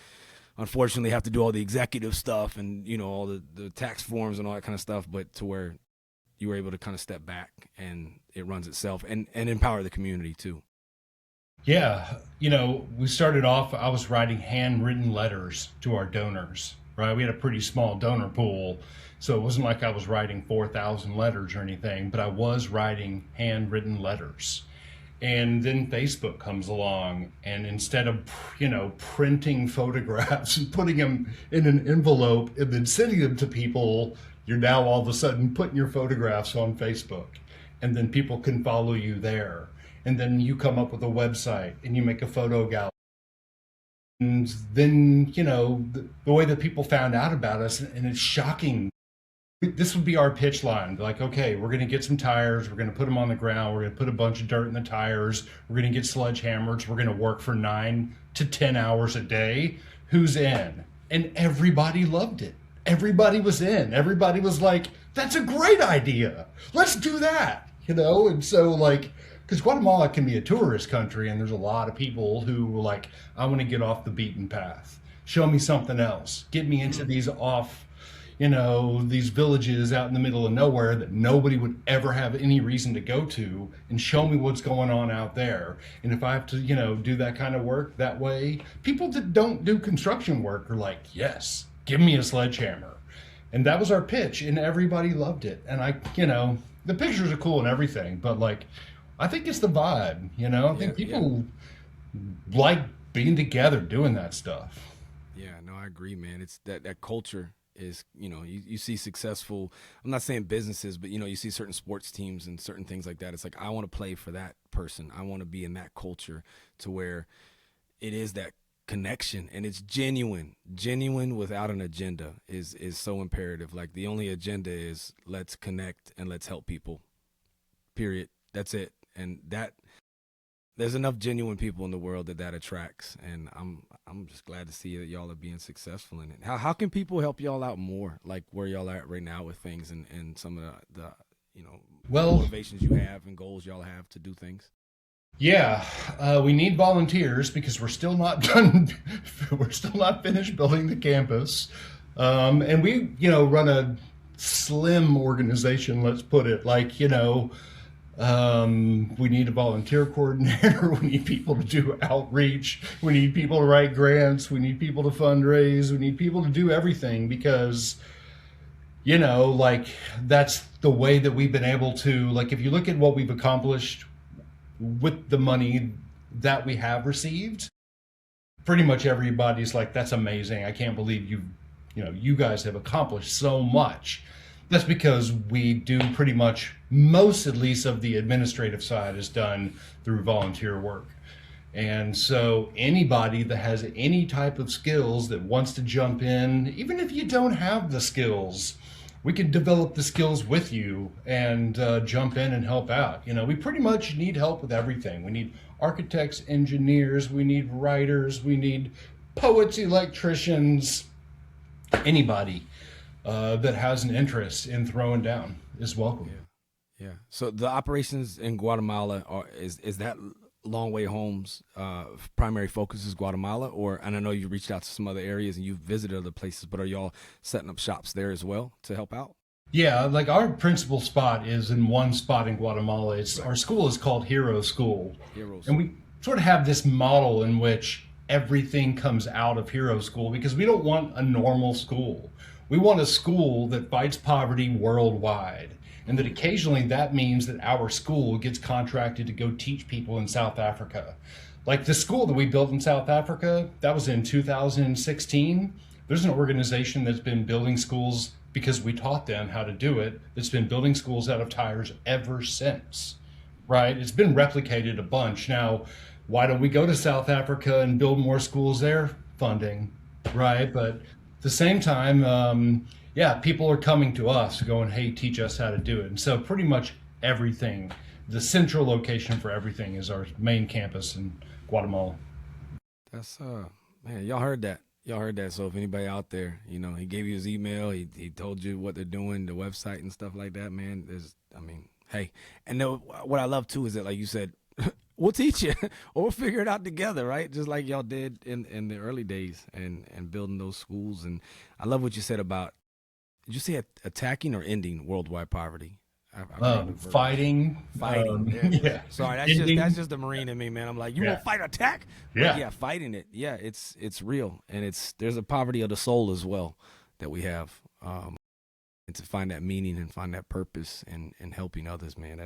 unfortunately have to do all the executive stuff and all the tax forms and all that kind of stuff, but to where you were able to kind of step back and it runs itself and empower the community too. Yeah, we started off, I was writing handwritten letters to our donors, right? We had a pretty small donor pool, so it wasn't like I was writing 4,000 letters or anything, but I was writing handwritten letters. And then Facebook comes along, and instead of, printing photographs and putting them in an envelope and then sending them to people, you're now all of a sudden putting your photographs on Facebook, and then people can follow you there. And then you come up with a website and you make a photo gallery. And then, the way that people found out about us, and it's shocking. This would be our pitch line. Like, okay, we're going to get some tires. We're going to put them on the ground. We're going to put a bunch of dirt in the tires. We're going to get sledgehammers. We're going to work for 9 to 10 hours a day. Who's in? And everybody loved it. Everybody was in. Everybody was like, that's a great idea. Let's do that. And so like, because Guatemala can be a tourist country, and there's a lot of people who were like, I want to get off the beaten path. Show me something else. Get me into these these villages out in the middle of nowhere that nobody would ever have any reason to go to, and show me what's going on out there. And if I have to, do that kind of work that way, people that don't do construction work are like, yes, give me a sledgehammer. And that was our pitch, and everybody loved it. And the pictures are cool and everything, but like, I think it's the vibe, I think people like being together doing that stuff. Yeah, no, I agree, man. It's that culture is, you see successful, I'm not saying businesses, but you see certain sports teams and certain things like that. It's like, I want to play for that person. I want to be in that culture to where it is that connection, and it's genuine without an agenda is so imperative. Like, the only agenda is let's connect and let's help people, period. That's it. And that there's enough genuine people in the world that attracts, and I'm just glad to see that y'all are being successful in it. How can people help y'all out more, like where y'all are at right now with things, and some of the motivations you have and goals y'all have to do things? Yeah, we need volunteers because we're still not done. We're still not finished building the campus, and we run a slim organization. Let's put it like we need a volunteer coordinator. We need people to do outreach. We need people to write grants. We need people to fundraise. We need people to do everything because, like, that's the way that we've been able to, like, if you look at what we've accomplished with the money that we have received, pretty much everybody's like, that's amazing. I can't believe you guys have accomplished so much. That's because we do pretty much most, at least, of the administrative side is done through volunteer work. And so anybody that has any type of skills that wants to jump in, even if you don't have the skills, we can develop the skills with you and jump in and help out. We pretty much need help with everything. We need architects, engineers, we need writers, we need poets, electricians, anybody that has an interest in throwing down is welcome. Yeah. So the operations in Guatemala is that Long Way Home's primary focus is Guatemala, and I know you reached out to some other areas and you've visited other places, but are y'all setting up shops there as well to help out? Yeah, like our principal spot is in one spot in Guatemala. Our school is called Hero School. And we sort of have this model in which everything comes out of Hero School because we don't want a normal school. We want a school that fights poverty worldwide, and that occasionally that means that our school gets contracted to go teach people in South Africa. Like the school that we built in South Africa, that was in 2016. There's an organization that's been building schools because we taught them how to do it. It's been building schools out of tires ever since, right? It's been replicated a bunch. Now, why don't we go to South Africa and build more schools there? Funding, right? But at the same time, people are coming to us going, hey, teach us how to do it. And so pretty much everything, the central location for everything is our main campus in Guatemala. That's, man, y'all heard that. So if anybody out there, he gave you his email, he told you what they're doing, the website and stuff like that, man, Hey, and what I love too is that, like you said, we'll teach you or we'll figure it out together, right? Just like y'all did in the early days and building those schools. And I love what you said about, did you say attacking or ending worldwide poverty? I forgot the verbiage. Fighting, Fighting. There it is. yeah, Sorry, ending, that's just the Marine in me, man. I'm like, you yeah, won't fight attack? Like, yeah. yeah, fighting it. Yeah, it's real, and there's a poverty of the soul as well that we have, and to find that meaning and find that purpose and helping others, man.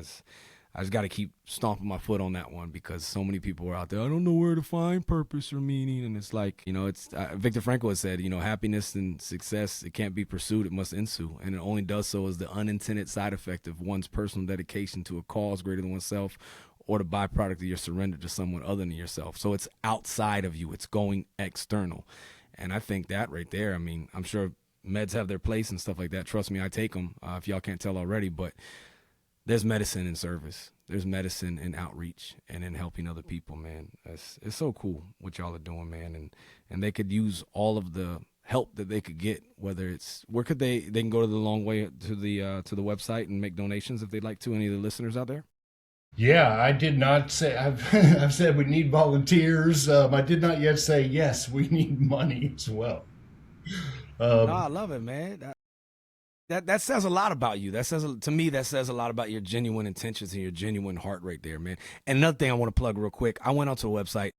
I just got to keep stomping my foot on that one because so many people are out there. I don't know where to find purpose or meaning, and it's like, it's Viktor Frankl has said, happiness and success, it can't be pursued, it must ensue, and it only does so as the unintended side effect of one's personal dedication to a cause greater than oneself, or the byproduct of your surrender to someone other than yourself. So it's outside of you, it's going external, and I think that right there. I mean, I'm sure meds have their place and stuff like that. Trust me, I take them. If y'all can't tell already, but there's medicine in service. There's medicine in outreach and in helping other people, man. It's so cool what y'all are doing, man. And they could use all of the help that they could get, whether it's, where could they can go to the long way to the website and make donations if they'd like to, any of the listeners out there? Yeah, I did not say, I've said we need volunteers. I did not yet say, yes, we need money as well. No, I love it, man. That says a lot about you. To me, that says a lot about your genuine intentions and your genuine heart right there, man. And another thing I want to plug real quick. I went onto the website.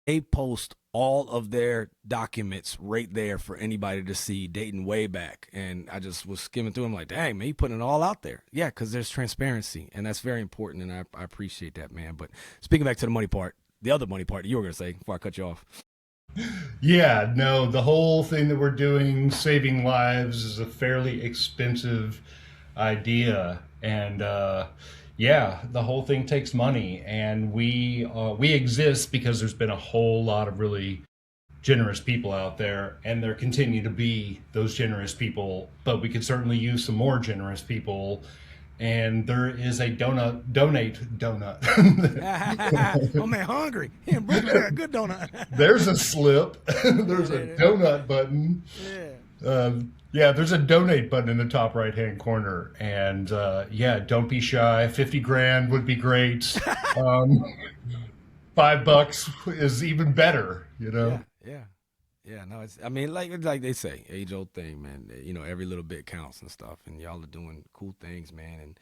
They post all of their documents right there for anybody to see, dating way back. And I just was skimming through them like, dang, man, you putting it all out there. Yeah, because there's transparency, and that's very important, and I appreciate that, man. But speaking back to the money part, the other money part you were going to say before I cut you off. Yeah, no, the whole thing that we're doing, saving lives, is a fairly expensive idea, and yeah, the whole thing takes money, and we exist because there's been a whole lot of really generous people out there, and there continue to be those generous people, but we could certainly use some more generous people. And there is a donate donut. Oh man, hungry. Here in Brooklyn, got a good donut. There's a slip. There's a donut button. Yeah, there's a donate button in the top right hand corner. And yeah, don't be shy. 50 grand would be great. $5 is even better, Yeah. Yeah, no, I mean, like they say, age old thing, man. Every little bit counts and stuff, and y'all are doing cool things, man. And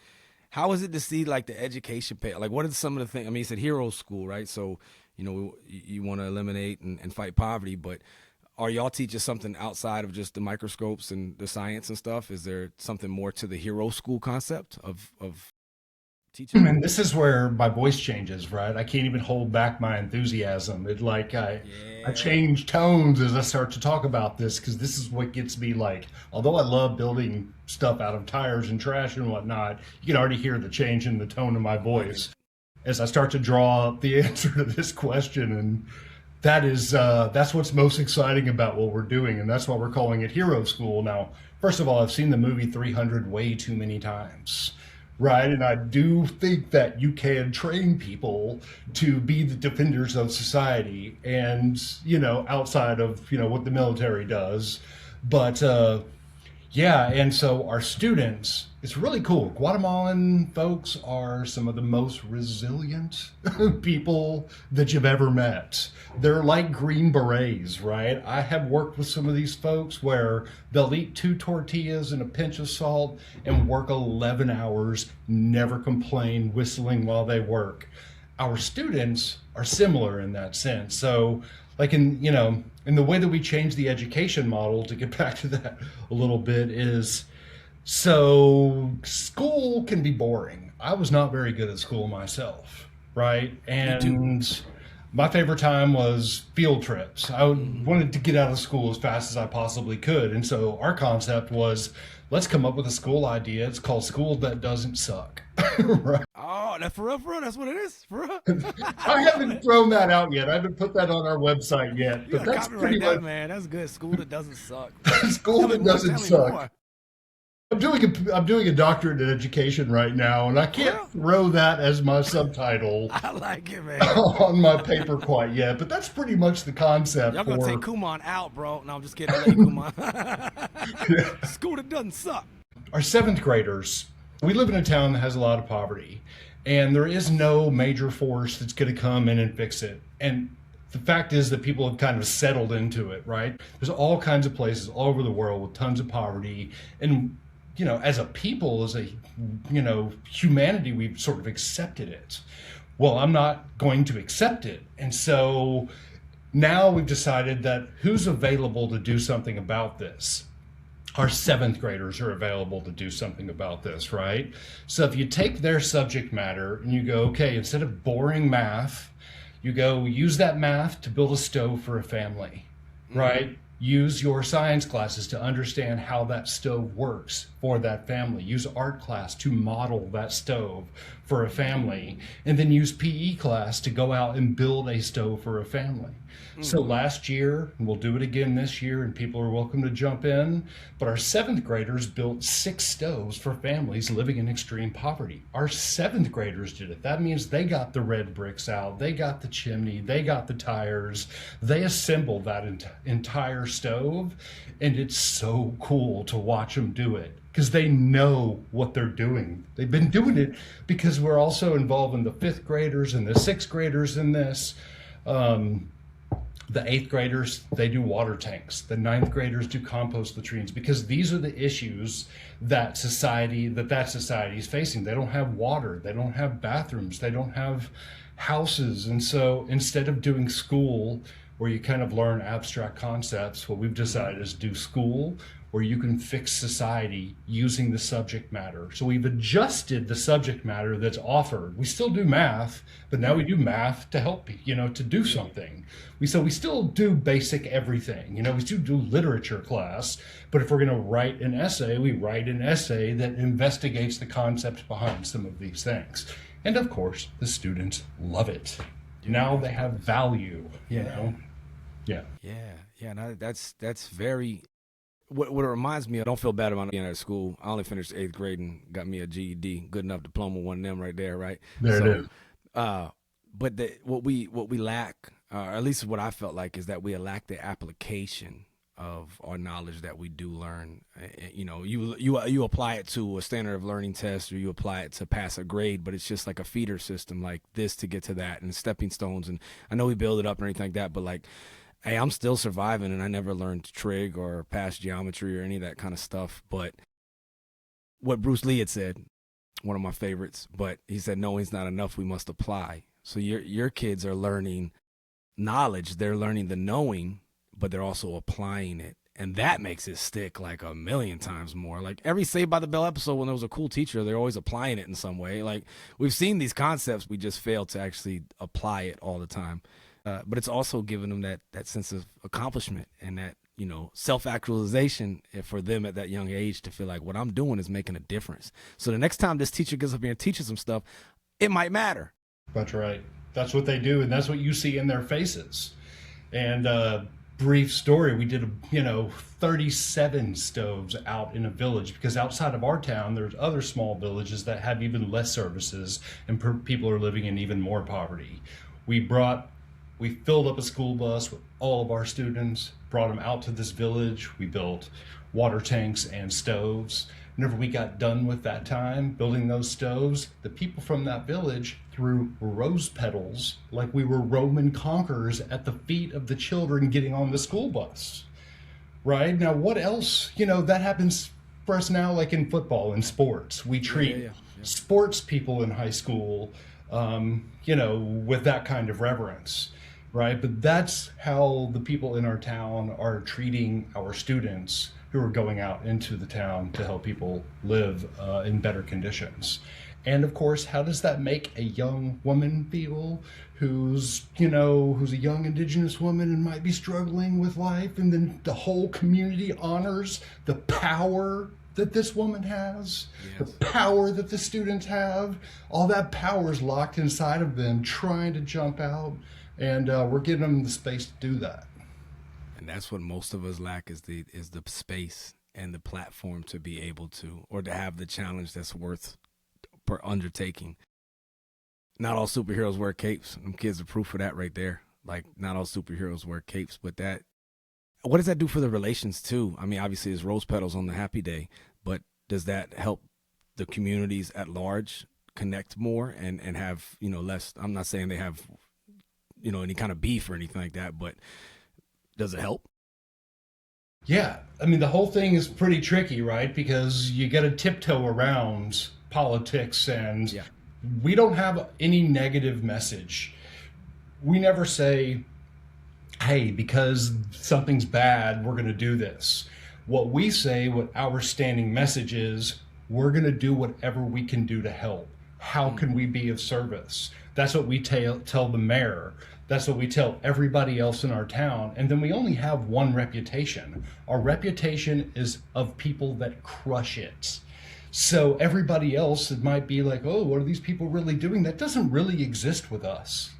how is it to see like the education pay? Like, what are some of the things? I mean, it's a hero school, right? So, you want to eliminate and fight poverty, but are y'all teaching something outside of just the microscopes and the science and stuff? Is there something more to the hero school concept of teaching? And this is where my voice changes, right? I can't even hold back my enthusiasm. It like I change tones as I start to talk about this because this is what gets me like. Although I love building stuff out of tires and trash and whatnot, you can already hear the change in the tone of my voice as I start to draw up the answer to this question. And that's what's most exciting about what we're doing, and that's why we're calling it Hero School. Now, first of all, I've seen the movie 300 way too many times. Right, and I do think that you can train people to be the defenders of society, and outside of what the military does, but yeah, and so our students, it's really cool. Guatemalan folks are some of the most resilient people that you've ever met. They're like Green Berets, right? I have worked with some of these folks where they'll eat 2 tortillas and a pinch of salt and work 11 hours, never complain, whistling while they work. Our students are similar in that sense. So like in the way that we change the education model, to get back to that a little bit, is so school can be boring. I was not very good at school myself, right? And my favorite time was field trips. I wanted to get out of school as fast as I possibly could. And so our concept was, let's come up with a school idea. It's called School That Doesn't Suck. Right? Oh, that's for real, that's what it is, for real. I haven't thrown that out yet. I haven't put that on our website yet. You But that's copyright pretty that, much man. That's good. School that doesn't suck. School That Doesn't Tell me Suck. more. I'm doing a doctorate in education right now, and I can't throw that as my subtitle I like it, man. on my paper quite yet. But that's pretty much the concept Y'all gonna for take Kumon out, bro. No, I'm just kidding. I love you, Kumon. School that doesn't suck. our 7th graders. We live in a town that has a lot of poverty, and there is no major force that's going to come in and fix it. And the fact is that people have kind of settled into it, right? There's all kinds of places all over the world with tons of poverty. And, as a people, as a, humanity, we've sort of accepted it. Well, I'm not going to accept it. And so now we've decided that who's available to do something about this? Our seventh graders are available to do something about this, right? So if you take their subject matter and you go, okay, instead of boring math, you go use that math to build a stove for a family, right? Use your science classes to understand how that stove works for that family. Use art class to model that stove for a family. And then use PE class to go out and build a stove for a family. So last year, and we'll do it again this year, and people are welcome to jump in, but our seventh graders built 6 stoves for families living in extreme poverty. Our seventh graders did it. That means they got the red bricks out, they got the chimney, they got the tires, they assembled that entire stove, and it's so cool to watch them do it because they know what they're doing. They've been doing it because we're also involving the 5th graders and the 6th graders in this. The 8th graders, they do water tanks. The 9th graders do compost latrines because these are the issues that society is facing. They don't have water, they don't have bathrooms, they don't have houses. And so instead of doing school where you kind of learn abstract concepts, what we've decided is do school where you can fix society using the subject matter. So we've adjusted the subject matter that's offered. We still do math, but now we do math to help, to do something. We still do basic everything. We still do literature class, but if we're going to write an essay, we write an essay that investigates the concepts behind some of these things. And of course, the students love it. Now they have value, Yeah. Yeah. No, that's very. What it reminds me of, I don't feel bad about being at school. I only finished 8th grade and got me a GED, good enough diploma, one of them right there, right? There it is. But what we lack, or at least what I felt like, is that we lack the application of our knowledge that we do learn. You apply it to a standard of learning test, or you apply it to pass a grade, but it's just like a feeder system, like this to get to that, and stepping stones. And I know we build it up and everything like that, but like, hey, I'm still surviving, and I never learned trig or past geometry or any of that kind of stuff. But what Bruce Lee had said, one of my favorites, but he said, knowing's not enough, we must apply. So your kids are learning knowledge, they're learning the knowing, but they're also applying it. And that makes it stick like a million times more. Like every Saved by the Bell episode, when there was a cool teacher, they're always applying it in some way. Like we've seen these concepts, we just fail to actually apply it all the time. But it's also giving them that sense of accomplishment and that, self-actualization for them at that young age to feel like what I'm doing is making a difference. So the next time this teacher gets up here and teaches them stuff, it might matter. That's right. That's what they do, and that's what you see in their faces. And brief story, we did 37 stoves out in a village, because outside of our town there's other small villages that have even less services and people are living in even more poverty. We filled up a school bus with all of our students, brought them out to this village. We built water tanks and stoves. Whenever we got done with that time building those stoves, the people from that village threw rose petals like we were Roman conquerors at the feet of the children getting on the school bus. Right? Now, what else? That happens for us now, like in football and sports. We treat sports people in high school, with that kind of reverence. Right? But that's how the people in our town are treating our students who are going out into the town to help people live in better conditions. And of course, how does that make a young woman feel who's a young Indigenous woman and might be struggling with life, and then the whole community honors the power that this woman has, the power that the students have? All that power is locked inside of them trying to jump out, and we're giving them the space to do that. And that's what most of us lack, is the space and the platform to be able to, or to have the challenge that's worth per undertaking. Not all superheroes wear capes. Them kids are proof of that right there. Like, not all superheroes wear capes, but what does that do for the relations too? I mean, obviously it's rose petals on the happy day, but does that help the communities at large connect more and have, less. I'm not saying they have, any kind of beef or anything like that, but does it help? Yeah, I mean, the whole thing is pretty tricky, right? Because you got to tiptoe around politics, and Yeah. we don't have any negative message. We never say, hey, because something's bad, we're going to do this. What we say, what our standing message is, we're going to do whatever we can do to help. How can we be of service? That's what we tell the mayor. That's what we tell everybody else in our town. And then we only have one reputation. Our reputation is of people that crush it. So everybody else, it might be like, oh, what are these people really doing? That doesn't really exist with us.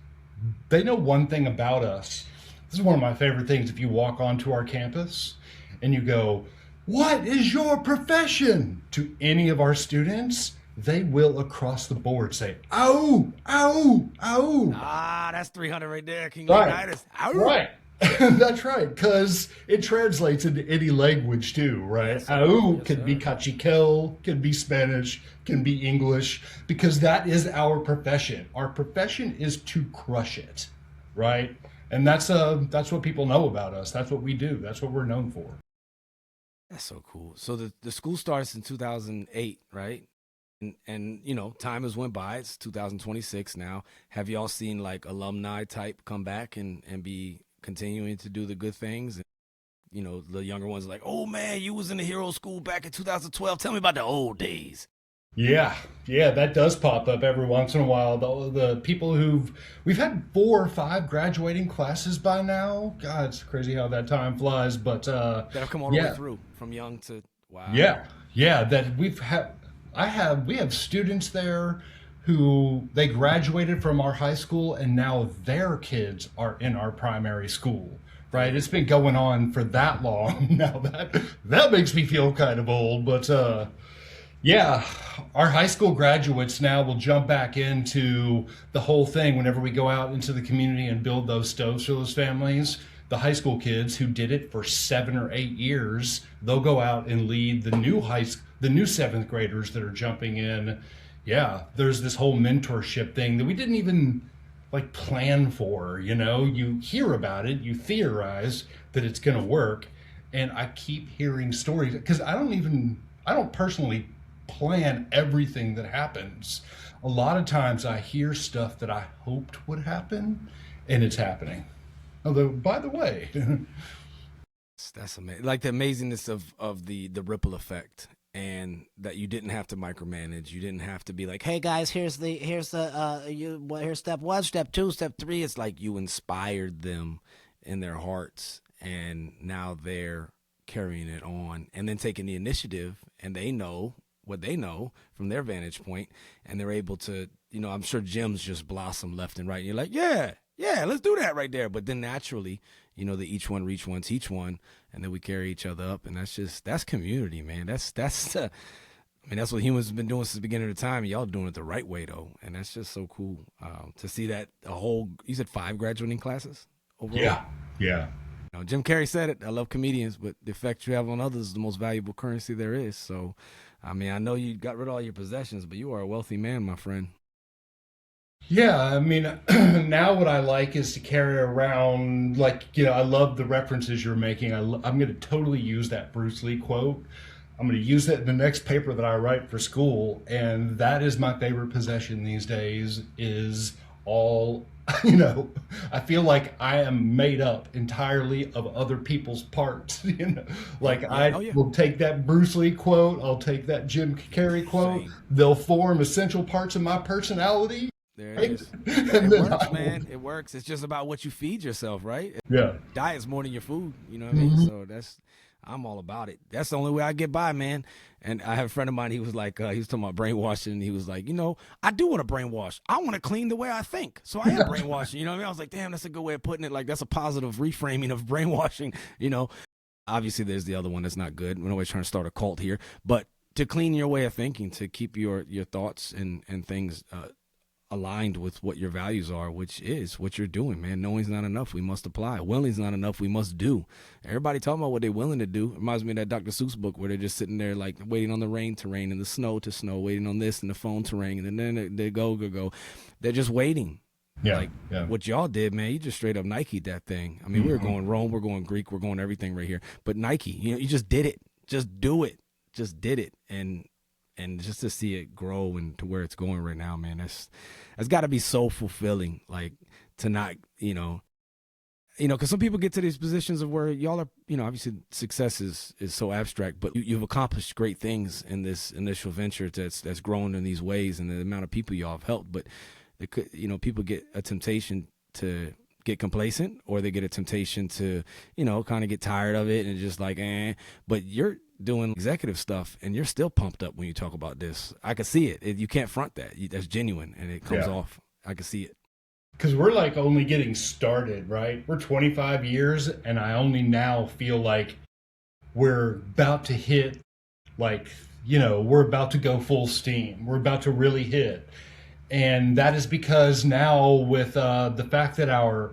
They know one thing about us. This is one of my favorite things. If you walk onto our campus and you go, what is your profession? To any of our students, they will across the board say, ow, ow, ow. Ah, that's 300 right there. Can you Right. ignite us? Ow. Right. That's right, because it translates into any language too, right? Yes, sir. Au Yes, could be sir. cachiquel, can be Spanish, can be English, because that is our profession. Our profession is to crush it, right? And that's what people know about us. That's what we do. That's what we're known for. That's so cool. So the school starts in 2008, right? And time has went by. It's 2026 now. Have y'all seen like alumni type come back and be continuing to do the good things? And, the younger ones are like, oh man, you was in the hero school back in 2012. Tell me about the old days. Yeah, that does pop up every once in a while. The people we've had 4 or 5 graduating classes by now. God, it's crazy how that time flies. But That have come all the yeah, way through from young to wow. yeah, that we have students there who they graduated from our high school and now their kids are in our primary school. Right? It's been going on for that long. Now that makes me feel kind of old, but yeah, our high school graduates now will jump back into the whole thing whenever we go out into the community and build those stoves for those families. The high school kids who did it for 7 or 8 years, they'll go out and lead the new 7th graders that are jumping in. Yeah, there's this whole mentorship thing that we didn't even like plan for, you hear about it, you theorize that it's going to work. And I keep hearing stories because I don't personally plan everything that happens. A lot of times I hear stuff that I hoped would happen and it's happening. Although, by the way, That's amazing. Like the amazingness of the ripple effect, and that you didn't have to micromanage. You didn't have to be like, "Hey guys, here's step 1, step 2, step 3." It's like you inspired them in their hearts, and now they're carrying it on, and then taking the initiative, and they know what they know from their vantage point, and they're able to, I'm sure gyms just blossom left and right. And you're like, yeah, let's do that right there. But then naturally, they each one reach one, teach one, and then we carry each other up, and that's community, man. That's what humans have been doing since the beginning of the time. And y'all doing it the right way though, and that's just so cool to see that you said 5 graduating classes overall. yeah. Jim Carrey said it. I love comedians, but the effect you have on others is the most valuable currency there is. So, I know you got rid of all your possessions, but you are a wealthy man, my friend. Yeah, I mean, now what I like is to carry around, like, I love the references you're making. I'm going to totally use that Bruce Lee quote. I'm going to use that in the next paper that I write for school. And that is my favorite possession these days is all, I feel like I am made up entirely of other people's parts. Like Oh, yeah. will take that Bruce Lee quote. I'll take that Jim Carrey quote. Same. They'll form essential parts of my personality. There it is. And It then works, man. It works. It's just about what you feed yourself, right? Yeah. Diet's more than your food. You know what I mean? So I'm all about it. That's the only way I get by, man. And I have a friend of mine. He was like, he was talking about brainwashing. And he was like, I do want to brainwash. I want to clean the way I think. So I am brainwashing. You know what I mean? I was like, damn, that's a good way of putting it. Like that's a positive reframing of brainwashing. Obviously there's the other one that's not good. We're always trying to start a cult here, but to clean your way of thinking, to keep your thoughts and things aligned with what your values are, which is what you're doing, man. Knowing's not enough. We must apply. Willing's not enough. We must do. Everybody talking about what they're willing to do. Reminds me of that Dr. Seuss book where they're just sitting there like waiting on the rain to rain and the snow to snow, waiting on this and the phone to ring. And then they go. They're just waiting. Yeah. Like what y'all did, man, you just straight up Nike'd that thing. I mean, we were going Rome, we're going Greek, we're going everything right here. But Nike, you just did it. Just do it. Just did it. And just to see it grow and to where it's going right now, man, that's got to be so fulfilling. Like to not, because some people get to these positions of where y'all are, obviously success is so abstract, but you've accomplished great things in this initial venture that's grown in these ways, and the amount of people y'all have helped. But it could, people get a temptation to get complacent, or they get a temptation to, kind of get tired of it and just like, but you're doing executive stuff and you're still pumped up when you talk about this. I can see it. You can't front that. That's genuine and it comes off. I can see it. Because we're like only getting started, right? We're 25 years and I only now feel like we're about to hit, like, we're about to go full steam. We're about to really hit. And that is because now with the fact that our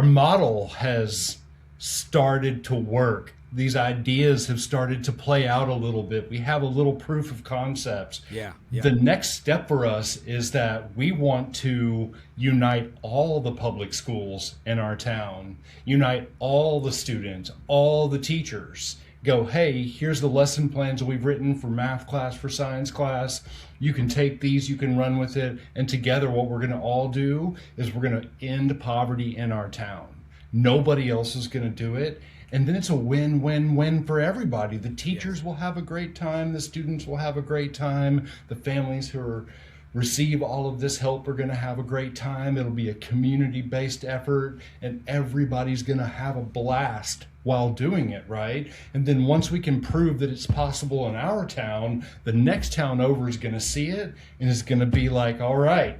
model has started to work, these ideas have started to play out a little bit. We have a little proof of concepts. Yeah. The next step for us is that we want to unite all the public schools in our town, unite all the students, all the teachers. Go, hey, here's the lesson plans we've written for math class, for science class. You can take these, you can run with it. And together what we're going to all do is we're going to end poverty in our town. Nobody else is going to do it. And then it's a win-win-win for everybody. The teachers will have a great time. The students will have a great time. The families who receive all of this help are going to have a great time. It'll be a community-based effort, and everybody's going to have a blast while doing it, right? And then once we can prove that it's possible in our town, the next town over is going to see it and is going to be like, all right,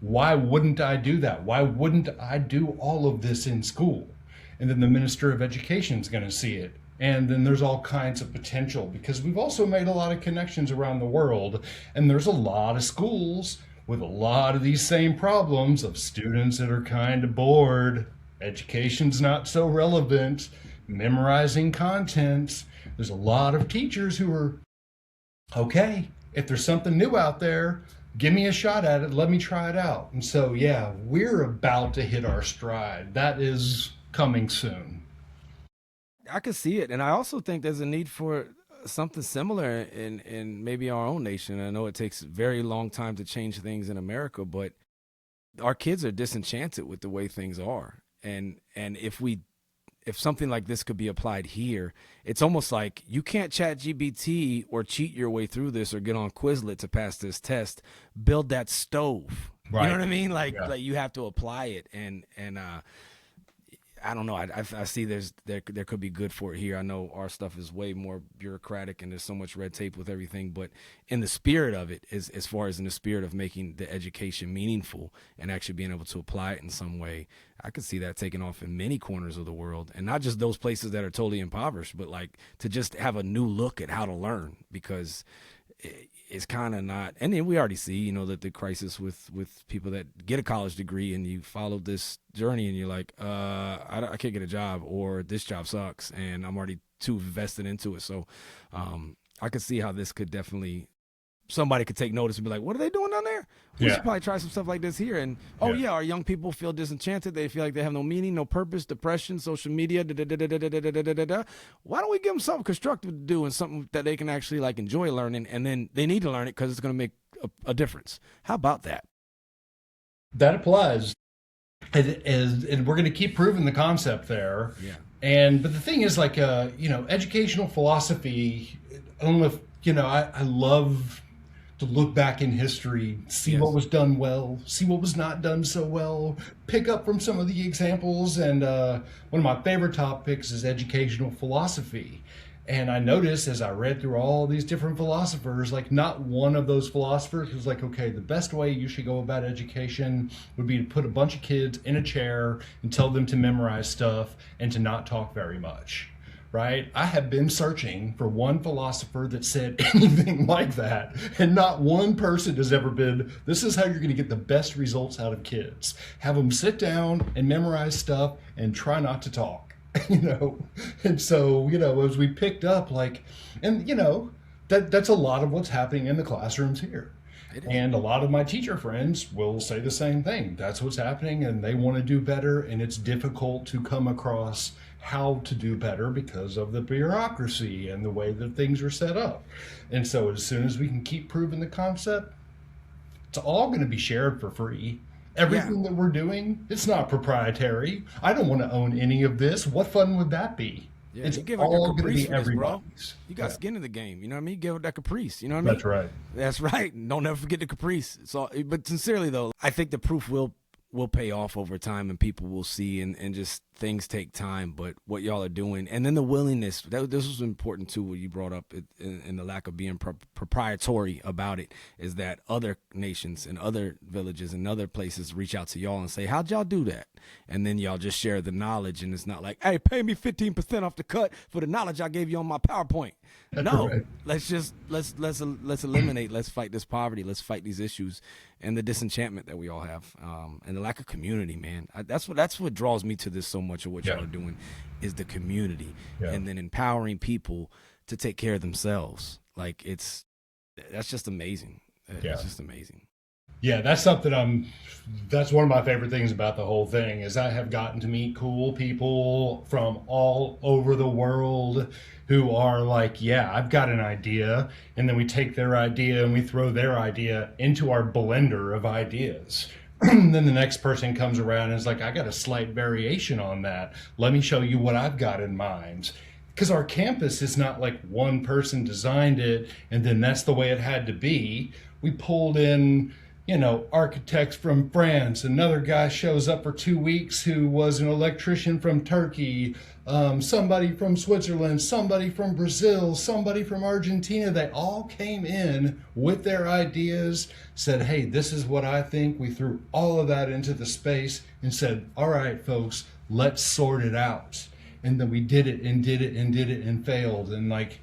why wouldn't I do that? Why wouldn't I do all of this in school? And then the Minister of Education is going to see it. And then there's all kinds of potential, because we've also made a lot of connections around the world. And there's a lot of schools with a lot of these same problems of students that are kind of bored. Education's not so relevant. Memorizing content. There's a lot of teachers who are, okay, if there's something new out there, give me a shot at it. Let me try it out. And so, yeah, we're about to hit our stride. That is coming soon. I can see it. And I also think there's a need for something similar in maybe our own nation. I know it takes a very long time to change things in America, but our kids are disenchanted with the way things are. And if something like this could be applied here, it's almost like you can't chat GBT or cheat your way through this or get on Quizlet to pass this test. Build that stove. Right. You know what I mean? Like you have to apply it. And I don't know. I see there could be good for it here. I know our stuff is way more bureaucratic and there's so much red tape with everything, but in the spirit of it, as far as in the spirit of making the education meaningful and actually being able to apply it in some way, I could see that taking off in many corners of the world, and not just those places that are totally impoverished, but like to just have a new look at how to learn, because it's kind of not. And then we already see, that the crisis with people that get a college degree and you follow this journey and you're like, I can't get a job, or this job sucks and I'm already too invested into it. So I could see how this could definitely, somebody could take notice and be like, what are they doing down there? We should probably try some stuff like this here. And our young people feel disenchanted. They feel like they have no meaning, no purpose, depression, social media. Why don't we give them something constructive to do and something that they can actually like enjoy learning? And then they need to learn it because it's going to make a difference. How about that? That applies. And we're going to keep proving the concept there. Yeah. But the thing is, like, educational philosophy, I don't know if, I love to look back in history, see what was done well, see what was not done so well, pick up from some of the examples. And one of my favorite topics is educational philosophy. And I noticed as I read through all these different philosophers, like not one of those philosophers was like, okay, the best way you should go about education would be to put a bunch of kids in a chair and tell them to memorize stuff and to not talk very much. right? I have been searching for one philosopher that said anything like that, and not one person has ever been, this is how you're going to get the best results out of kids. Have them sit down and memorize stuff and try not to talk, you know? And so, you know, as we picked up, like, and, you know, that's a lot of what's happening in the classrooms here. And a lot of my teacher friends will say the same thing. That's what's happening, and they want to do better, and it's difficult to come across how to do better because of the bureaucracy and the way that things are set up. And so as soon as we can keep proving the concept, it's all going to be shared for free. Everything that we're doing, it's not proprietary. I don't want to own any of this. What fun would that be? Yeah, It's you give up your all going to caprice be for this, bro. everybody's. You got skin in the game. You know what I mean? Give up that caprice. You know what I mean? That's right. That's right. Don't ever forget the caprice. So, but sincerely though, I think the proof will pay off over time, and people will see, and just things take time. But what y'all are doing, and then the willingness, this was important too, what you brought up, in the lack of being proprietary about it, is that other nations and other villages and other places reach out to y'all and say, how'd y'all do that? And then y'all just share the knowledge, and it's not like, hey, pay me 15% off the cut for the knowledge I gave you on my PowerPoint. No, Right. let's eliminate, let's fight this poverty, let's fight these issues and the disenchantment that we all have, and the lack of community, man. That's what draws me to this so much of what y'all are doing, is the community, and then empowering people to take care of themselves. Like that's just amazing. It's just amazing. Yeah, that's something that's one of my favorite things about the whole thing, is I have gotten to meet cool people from all over the world who are like, yeah, I've got an idea. And then we take their idea and we throw their idea into our blender of ideas. Then the next person comes around and is like, I got a slight variation on that. Let me show you what I've got in mind. Because our campus is not like one person designed it and then that's the way it had to be. We pulled in, you know, architects from France. Another guy shows up for 2 weeks who was an electrician from Turkey, somebody from Switzerland, somebody from Brazil, somebody from Argentina. They all came in with their ideas, said, hey, this is what I think. We threw all of that into the space and said, all right, folks, let's sort it out. And then we did it and did it and did it and failed. And like,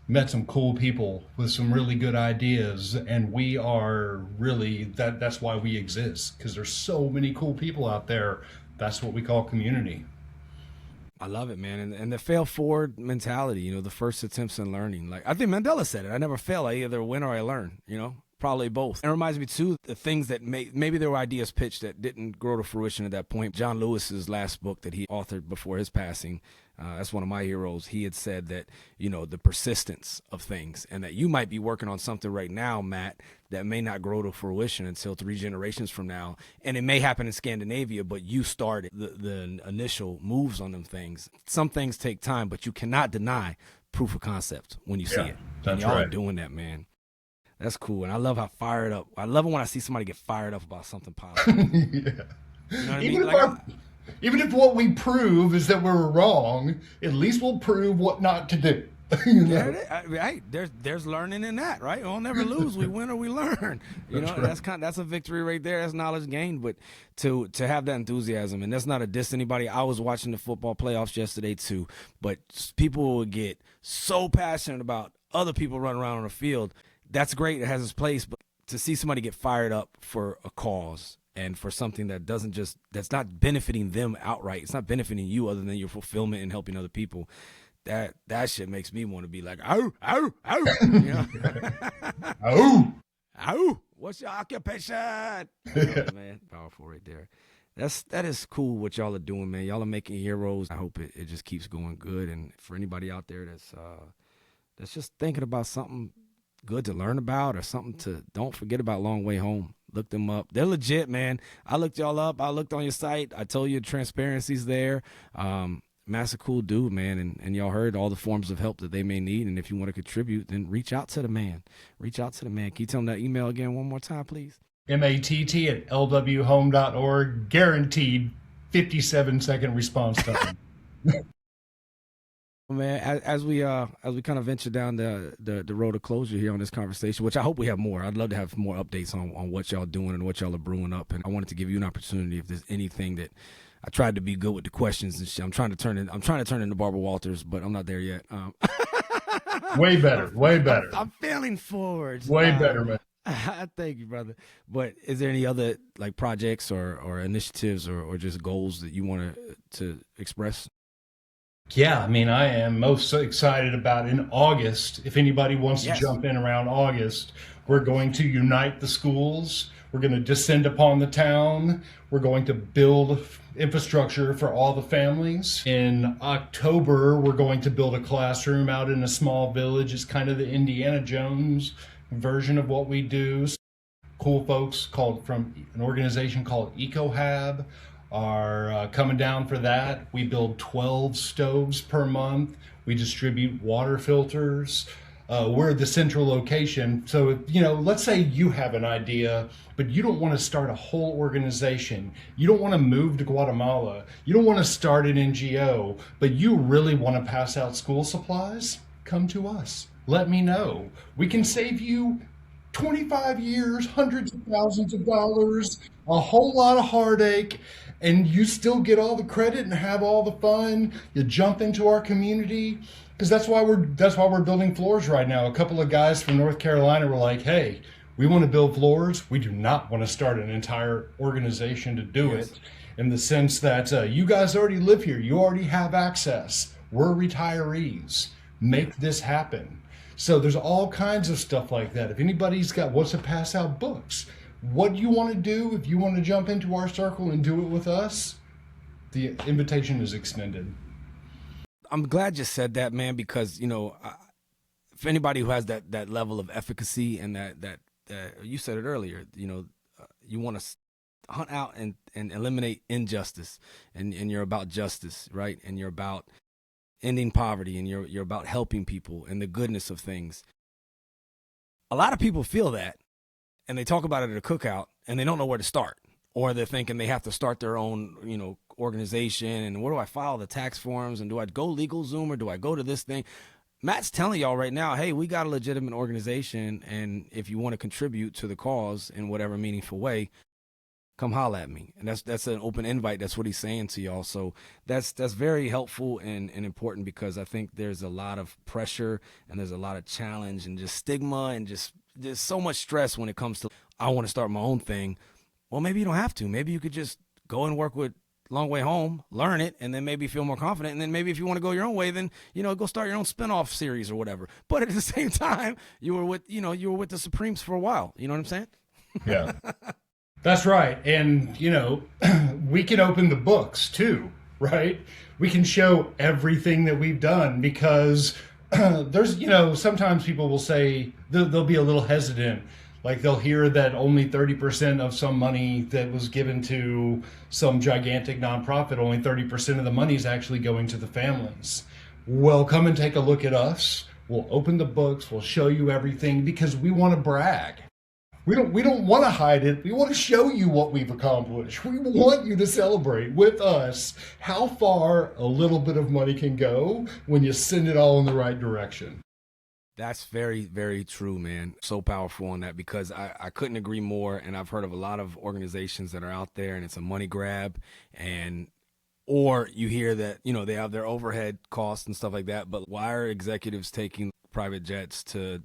met some cool people with some really good ideas, and we are really that's why we exist, because there's so many cool people out there. That's what we call community. I love it, man. And the fail forward mentality, you know, the first attempts in learning. Like, I think Mandela said it, I never fail, I either win or I learn, you know, probably both. It reminds me too, the things that maybe there were ideas pitched that didn't grow to fruition at that point. John Lewis's last book that he authored before his passing, that's one of my heroes. He had said that, you know, the persistence of things, and that you might be working on something right now, Matt, that may not grow to fruition until 3 generations from now. And it may happen in Scandinavia, but you started the initial moves on them things. Some things take time, but you cannot deny proof of concept when you see it. And y'all are doing that, man. That's cool. And I love how fired up. I love it when I see somebody get fired up about something positive. You know what I mean? Even if what we prove is that we're wrong, at least we'll prove what not to do. You know? Right. There's learning in that, right? We'll never lose. We win or we learn. You know, that's a victory right there. That's knowledge gained. But to have that enthusiasm, and that's not a diss to anybody. I was watching the football playoffs yesterday too, but people will get so passionate about other people running around on the field. That's great. It has its place, but to see somebody get fired up for a cause and for something that's not benefiting them outright, it's not benefiting you other than your fulfillment and helping other people. That shit makes me want to be like, ow, ow, ow, you know? Oh, ow, what's your occupation? Oh, man, powerful right there. That is cool what y'all are doing, man. Y'all are making heroes. I hope it just keeps going good. And for anybody out there that's just thinking about something good to learn about or something to don't forget about, Long Way Home. Look them up. They're legit, man. I looked y'all up. I looked on your site. I told you transparency's there. Matt's a cool dude, man, and y'all heard all the forms of help that they may need. And if you want to contribute, then reach out to the man. Reach out to the man. Can you tell him that email again one more time, please? matt@lwhome.org. Guaranteed 57-second response time. Man, as we kind of venture down the road of closure here on this conversation, which I hope we have more. I'd love to have more updates on what y'all doing and what y'all are brewing up. And I wanted to give you an opportunity, if there's anything that I tried to be good with the questions and shit. I'm trying to turn into Barbara Walters, but I'm not there yet. Way better, way better. I'm failing forwards. Way better, man. Thank you, brother. But is there any other like projects or initiatives or just goals that you want to express? Yeah, I mean, I am most excited about in August. If anybody wants to jump in around August, we're going to unite the schools. We're going to descend upon the town. We're going to build infrastructure for all the families. In October, we're going to build a classroom out in a small village. It's kind of the Indiana Jones version of what we do. Cool folks from an organization called EcoHab are coming down for that. We build 12 stoves per month. We distribute water filters. We're the central location. So, let's say you have an idea, but you don't want to start a whole organization. You don't want to move to Guatemala. You don't want to start an NGO, but you really want to pass out school supplies. Come to us. Let me know. We can save you 25 years, hundreds of thousands of dollars, a whole lot of heartache, and you still get all the credit and have all the fun. You jump into our community, because that's why we're building floors right now. A couple of guys from North Carolina were like, "Hey, we want to build floors. We do not want to start an entire organization to do it." In the sense that you guys already live here, you already have access. We're retirees. Make this happen. So there's all kinds of stuff like that. If anybody's wants to pass out books, what you want to do, if you want to jump into our circle and do it with us, the invitation is extended. I'm glad you said that, man, because, for anybody who has that level of efficacy and that you said it earlier, you want to hunt out and eliminate injustice, and you're about justice, right? And you're about ending poverty, and you're about helping people and the goodness of things. A lot of people feel that, and they talk about it at a cookout, and they don't know where to start, or they're thinking they have to start their own, organization, and where do I file the tax forms, and do I go LegalZoom, or do I go to this thing? Matt's telling y'all right now, hey, we got a legitimate organization, and if you want to contribute to the cause in whatever meaningful way, come holla at me. And that's an open invite. That's what he's saying to y'all. So that's very helpful and important, because I think there's a lot of pressure and there's a lot of challenge and just stigma and just there's so much stress when it comes to, I want to start my own thing. Well, maybe you don't have to. Maybe you could just go and work with Long Way Home, learn it, and then maybe feel more confident. And then maybe if you want to go your own way, then, go start your own spinoff series or whatever. But at the same time, you were with the Supremes for a while. You know what I'm saying? Yeah. That's right. And, we can open the books too, right? We can show everything that we've done, because there's, sometimes people will say, they'll be a little hesitant. Like they'll hear that only 30% of some money that was given to some gigantic nonprofit, only 30% of the money is actually going to the families. Well, come and take a look at us. We'll open the books. We'll show you everything, because we want to brag. We don't want to hide it. We want to show you what we've accomplished. We want you to celebrate with us how far a little bit of money can go when you send it all in the right direction. That's very, very true, man. So powerful on that, because I couldn't agree more. And I've heard of a lot of organizations that are out there and it's a money grab, or you hear that, they have their overhead costs and stuff like that. But why are executives taking private jets to,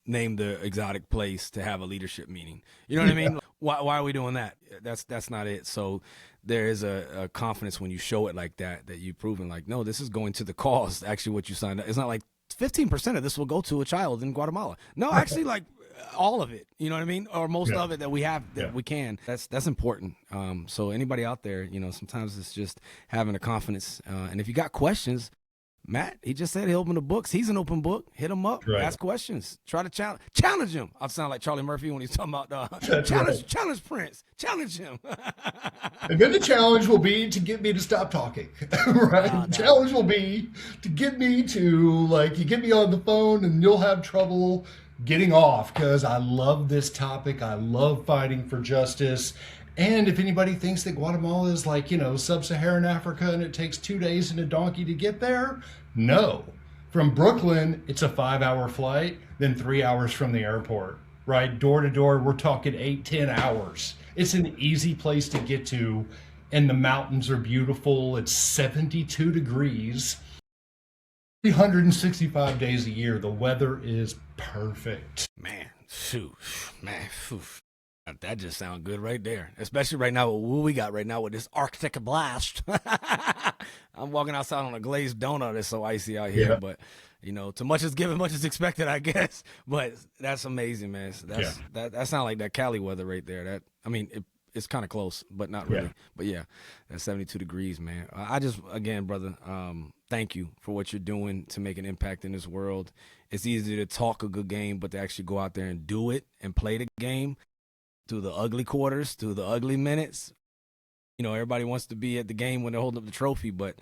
name the exotic place to have a leadership meeting? You know what I mean? Why are we doing that? That's not it. So there is a confidence when you show it like that you've proven like, no, this is going to the cause. Actually, what you signed up. It's not like 15% of this will go to a child in Guatemala. No, actually, like all of it. You know what I mean? Or most of it that we have that we can. That's important. So anybody out there, sometimes it's just having a confidence. And if you got questions, Matt, he just said he'll open the books. He's an open book. Hit him up. Right. Ask questions. Try to challenge him. I sound like Charlie Murphy when he's talking about challenge Prince. Challenge him. And then the challenge will be to get me to stop talking. Right? The challenge will be to get me to, you get me on the phone and you'll have trouble getting off, because I love this topic. I love fighting for justice. And if anybody thinks that Guatemala is like, sub-Saharan Africa and it takes 2 days and a donkey to get there, no. From Brooklyn, it's a 5-hour flight, then 3 hours from the airport, right? Door to door, we're talking 8-10 hours. It's an easy place to get to and the mountains are beautiful. It's 72 degrees, 365 days a year. The weather is perfect. Man, shoot, man, phew. That just sounds good right there. Especially right now, what we got right now with this Arctic blast. I'm walking outside on a glazed donut. It's so icy out here, but you know, too much is given, much is expected, I guess. But that's amazing, man. That sounds like that Cali weather right there. It's kind of close, but not really. But yeah, that's 72 degrees, man. I just, again, brother, thank you for what you're doing to make an impact in this world. It's easy to talk a good game, but to actually go out there and do it and play the game through the ugly quarters, through the ugly minutes. You know, everybody wants to be at the game when they're holding up the trophy, but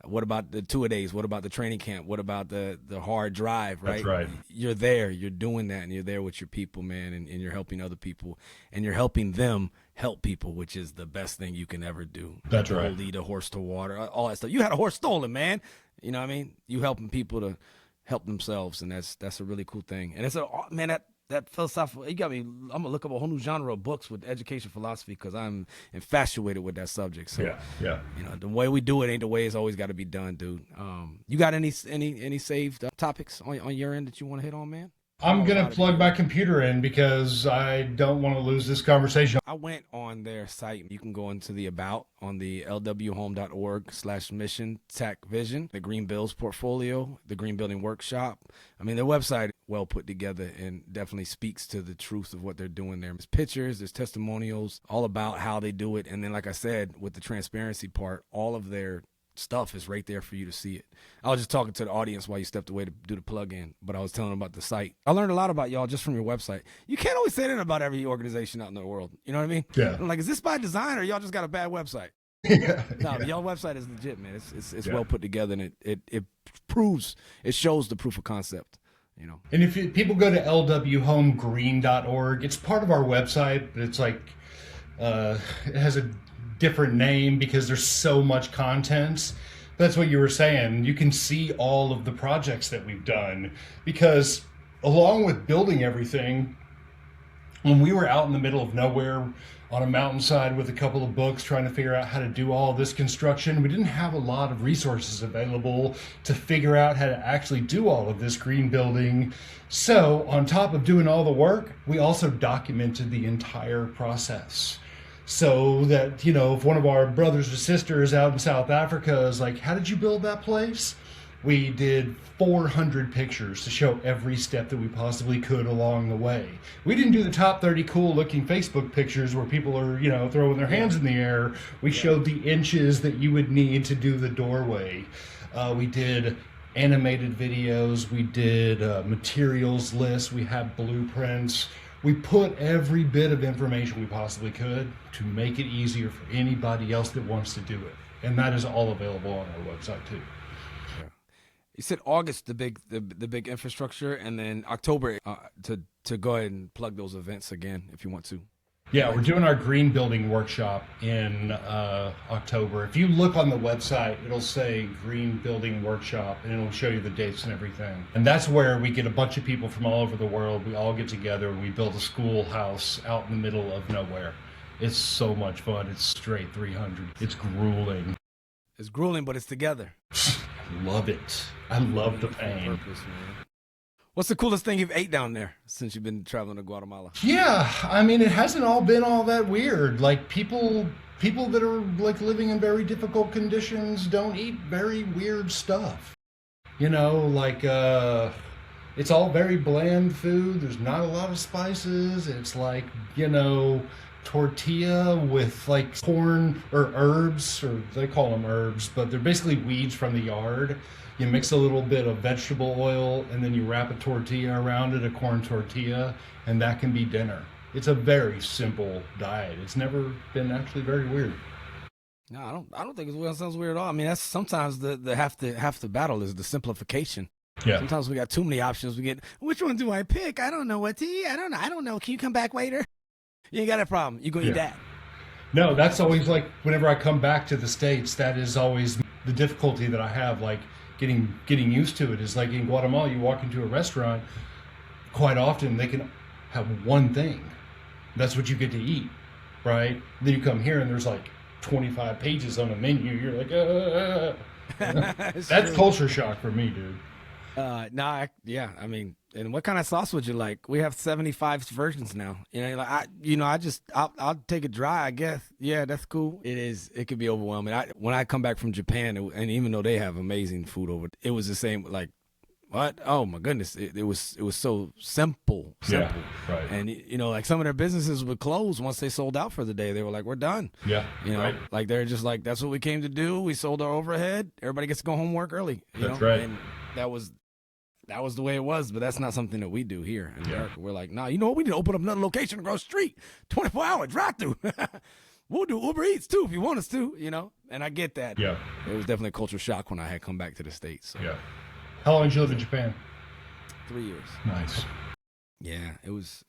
what about the two-a-days? What about the training camp? What about the hard drive, right? That's right. You're there. You're doing that, and you're there with your people, man, and you're helping other people, and you're helping them help people, which is the best thing you can ever do. That's right. Lead a horse to water, all that stuff. You had a horse stolen, man. You know what I mean? You helping people to help themselves, and that's a really cool thing. And it's that philosophical, you got me. I'm gonna look up a whole new genre of books with education philosophy because I'm infatuated with that subject. So yeah. You know, the way we do it ain't the way it's always got to be done, dude. You got any saved topics on your end that you want to hit on, man? I'm going to plug my computer in because I don't want to lose this conversation. I went on their site. You can go into the About on the lwhome.org/mission tech vision, the Green Bills portfolio, the Green Building Workshop. I mean, their website well put together and definitely speaks to the truth of what they're doing there. There's pictures, there's testimonials, all about how they do it. And then, like I said, with the transparency part, all of their stuff is right there for you to see it. I was just talking to the audience while you stepped away to do the plug-in, but I was telling them about the site. I learned a lot about y'all just from your website. You can't always say that about every organization out in the world. You know what I mean? Yeah. I'm like, is this by design or y'all just got a bad website? Y'all website is legit, man. It's well put together, and it shows the proof of concept. You know. And if people go to lwhomegreen.org, it's part of our website, but it's like it has a different name because there's so much content. That's what you were saying. You can see all of the projects that we've done because along with building everything, when we were out in the middle of nowhere on a mountainside with a couple of books trying to figure out how to do all of this construction, we didn't have a lot of resources available to figure out how to actually do all of this green building. So on top of doing all the work, we also documented the entire process. So that, you know, if one of our brothers or sisters out in South Africa is like, how did you build that place? We did 400 pictures to show every step that we possibly could along the way. We didn't do the top 30 cool looking Facebook pictures where people are, you know, throwing their hands in the air. We showed the inches that you would need to do the doorway. We did animated videos. We did materials lists. We have blueprints. We put every bit of information we possibly could to make it easier for anybody else that wants to do it. And that is all available on our website too. Yeah. You said August, the big infrastructure, and then October to go ahead and plug those events again if you want to. Yeah, we're doing our green building workshop in October. If you look on the website, it'll say green building workshop and it'll show you the dates and everything. And that's where we get a bunch of people from all over the world. We all get together. We build a schoolhouse out in the middle of nowhere. It's so much fun. It's straight 300. It's grueling. It's grueling, but it's together. Love it. I love the pain. Purpose, man. What's the coolest thing you've ate down there since you've been traveling to Guatemala? Yeah, I mean, it hasn't all been all that weird. Like people that are like living in very difficult conditions don't eat very weird stuff. You know, like it's all very bland food. There's not a lot of spices. It's like, you know, tortilla with like corn or herbs, or they call them herbs, but they're basically weeds from the yard. You mix a little bit of vegetable oil and then you wrap a tortilla around it, a corn tortilla, and that can be dinner. It's a very simple diet. It's never been actually very weird. No, I don't think it sounds weird at all. I mean, that's sometimes the half the battle is the simplification. Yeah. Sometimes we got too many options. We get, which one do I pick? I don't know what to eat. I don't know. Can you come back later? You ain't got a problem. You gonna eat that. No, that's always like whenever I come back to the States, that is always the difficulty that I have, like getting used to it. Is like in Guatemala, you walk into a restaurant, quite often they can have one thing. That's what you get to eat, right? Then you come here and there's like 25 pages on a menu. You're like, It's that's true. culture shock for me, dude. Yeah. I mean, and what kind of sauce would you like? We have 75 versions now. I'll take it dry, I guess. Yeah, that's cool. It is. It could be overwhelming. When I come back from Japan, and even though they have amazing food over, it was the same. Like, what? Oh my goodness! It was so simple. Yeah, right. And like some of their businesses would close once they sold out for the day. They were like, "We're done." Yeah, right. Like they're just like, "That's what we came to do. We sold our overhead. Everybody gets to go home work early." That's right. And that was the way it was. But that's not something that we do here in America. We're like, "Nah, you know what? We need to open up another location across the street, 24-hour drive-through." We'll do Uber Eats too if you want us to. And I get that. Yeah, it was definitely a culture shock when I had come back to the States. So. Yeah. How long did you live in Japan? 3 years. Nice. Yeah, it was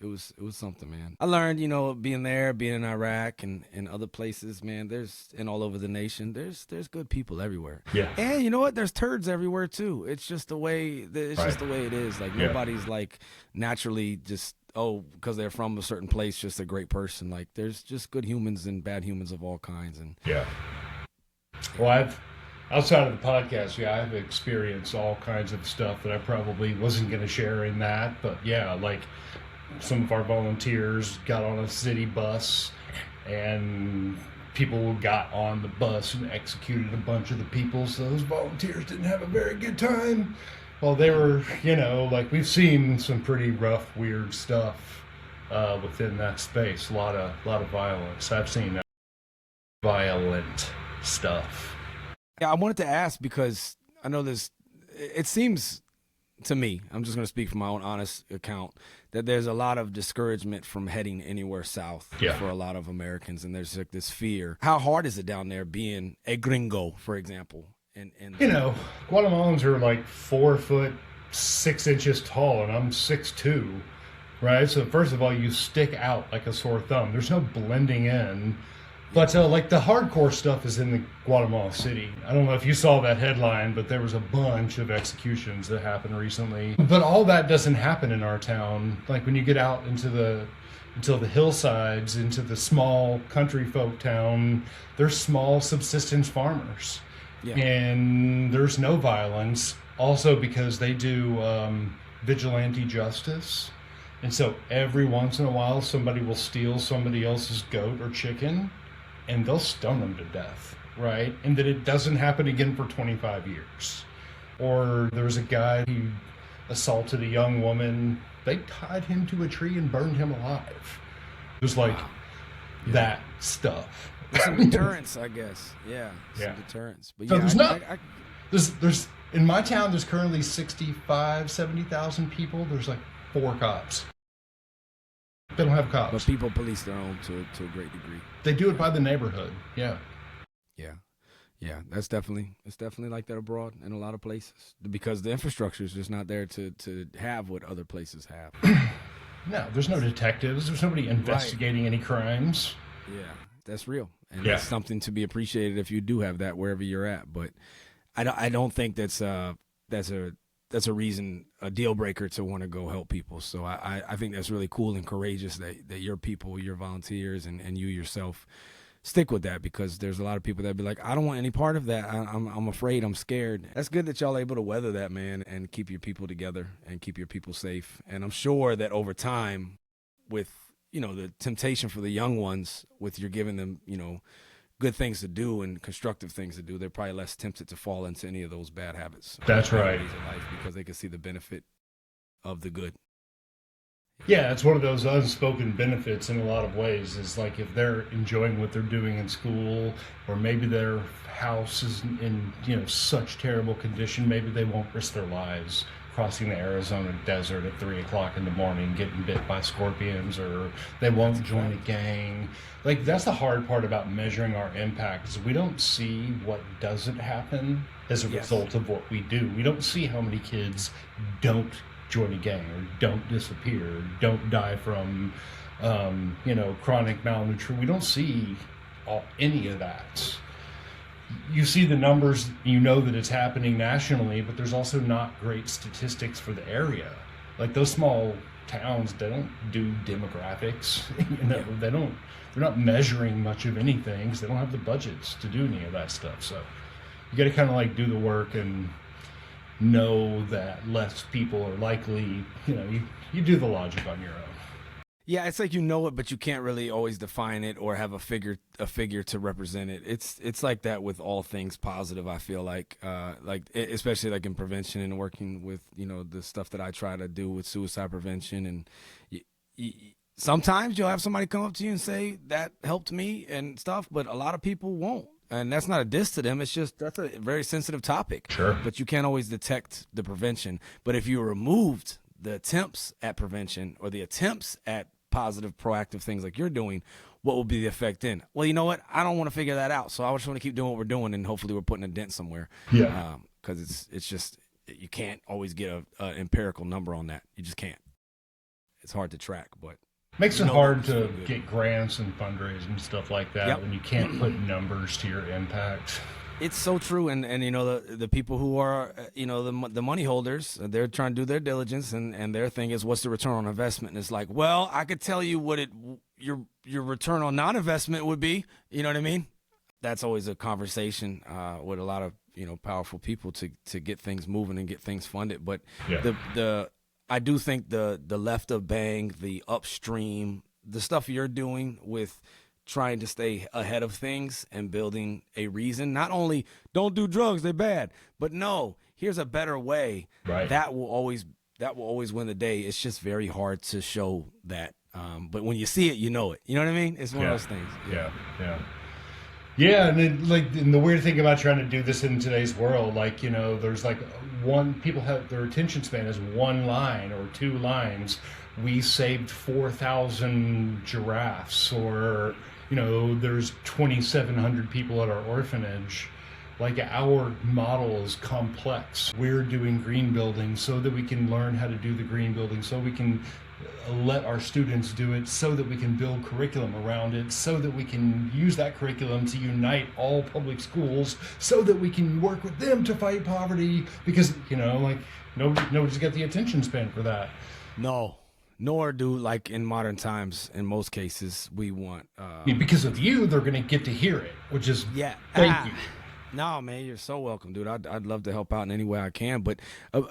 something, man. I learned, being there, being in Iraq and other places, man, and all over the nation, there's good people everywhere. Yeah. And you know what? There's turds everywhere too. It's just the way just the way it is. Like nobody's like naturally just because they're from a certain place, just a great person. Like there's just good humans and bad humans of all kinds. And yeah. Well, outside of the podcast, I've experienced all kinds of stuff that I probably wasn't going to share in that. But yeah, like some of our volunteers got on a city bus and people got on the bus and executed a bunch of the people. So those volunteers didn't have a very good time. Well, they were, like we've seen some pretty rough, weird stuff within that space. A lot of violence. I've seen violent stuff. Yeah, I wanted to ask because I know it seems to me, I'm just going to speak from my own honest account, that there's a lot of discouragement from heading anywhere south for a lot of Americans. And there's like this fear. How hard is it down there being a gringo, for example? And Guatemalans are like 4 foot 6 inches tall and I'm 6'2", right? So first of all, you stick out like a sore thumb. There's no blending in. But like the hardcore stuff is in the Guatemala City. I don't know if you saw that headline, but there was a bunch of executions that happened recently. But all that doesn't happen in our town. Like when you get out into the hillsides, into the small country folk town, there's small subsistence farmers. Yeah. And there's no violence. Also because they do vigilante justice. And so every once in a while, somebody will steal somebody else's goat or chicken, and they'll stone them to death, right? And that it doesn't happen again for 25 years. Or there was a guy who assaulted a young woman. They tied him to a tree and burned him alive. It was like that stuff. There's some deterrence, I guess. Yeah, some deterrence. But so there's in my town, there's currently 70,000 people. There's like 4 cops. They don't have cops. But people police their own to a great degree. They do it by the neighborhood. Yeah. Yeah. It's definitely like that abroad in a lot of places because the infrastructure is just not there to have what other places have. No, there's no detectives. There's nobody investigating any crimes. Yeah, that's real, and that's something to be appreciated if you do have that wherever you're at. But I don't think that's a reason, a deal breaker to want to go help people. So I think that's really cool and courageous that your people, your volunteers, and you yourself stick with that, because there's a lot of people that be like, I don't want any part of that. I'm afraid, I'm scared. That's good that y'all are able to weather that, man, and keep your people together and keep your people safe. And I'm sure that over time, with the temptation for the young ones, with you're giving them good things to do and constructive things to do, they're probably less tempted to fall into any of those bad habits. That's right. Because they can see the benefit of the good. Yeah, it's one of those unspoken benefits in a lot of ways. Is like if they're enjoying what they're doing in school, or maybe their house is in such terrible condition, maybe they won't risk their lives crossing the Arizona desert at 3 o'clock in the morning, getting bit by scorpions, or they won't join a gang. Like that's the hard part about measuring our impact, is we don't see what doesn't happen as a result of what we do. We don't see how many kids don't join a gang, or don't disappear, or don't die from chronic malnutrition. We don't see any of that. You see the numbers, that it's happening nationally, but there's also not great statistics for the area. Like those small towns, they don't do demographics. They're not measuring much of anything because they don't have the budgets to do any of that stuff. So you got to kind of like do the work and know that less people are likely, you do the logic on your own. Yeah, it's like it, but you can't really always define it or have a figure to represent it. It's like that with all things positive. I feel like especially like in prevention and working with the stuff that I try to do with suicide prevention. And sometimes you'll have somebody come up to you and say that helped me and stuff, but a lot of people won't. And that's not a diss to them. It's just that's a very sensitive topic. Sure. But you can't always detect the prevention. But if you removed the attempts at prevention or the attempts at positive, proactive things like you're doing, what will be the effect then? Well, you know what? I don't want to figure that out. So I just want to keep doing what we're doing, and hopefully we're putting a dent somewhere. Yeah. Because it's just you can't always get an empirical number on that. You just can't. It's hard to track, but makes it hard to get grants and fundraising and stuff like that when you can't put numbers to your impact. It's so true, and the people who are the money holders, they're trying to do their diligence, and their thing is what's the return on investment, and it's like, well, I could tell you what your return on non-investment would be. You know what I mean? That's always a conversation with a lot of powerful people to get things moving and get things funded. But I do think the left of bang, the upstream, the stuff you're doing with trying to stay ahead of things and building a reason, not only don't do drugs, they're bad, but no, here's a better way. Right. That will always win the day. It's just very hard to show that. But when you see it, you know it. You know what I mean? It's one of those things. Yeah, and the weird thing about trying to do this in today's world, there's people have their attention span is one line or two lines. We saved 4,000 giraffes, or there's 2,700 people at our orphanage. Our model is complex. We're doing green building so that we can learn how to do the green building, so we can let our students do it, so that we can build curriculum around it, so that we can use that curriculum to unite all public schools, so that we can work with them to fight poverty, because nobody's got the attention span for that. No. Nor do, in modern times, in most cases, we want... because of you, they're going to get to hear it, which is... Yeah. Thank you. No, man, you're so welcome, dude. I'd love to help out in any way I can. But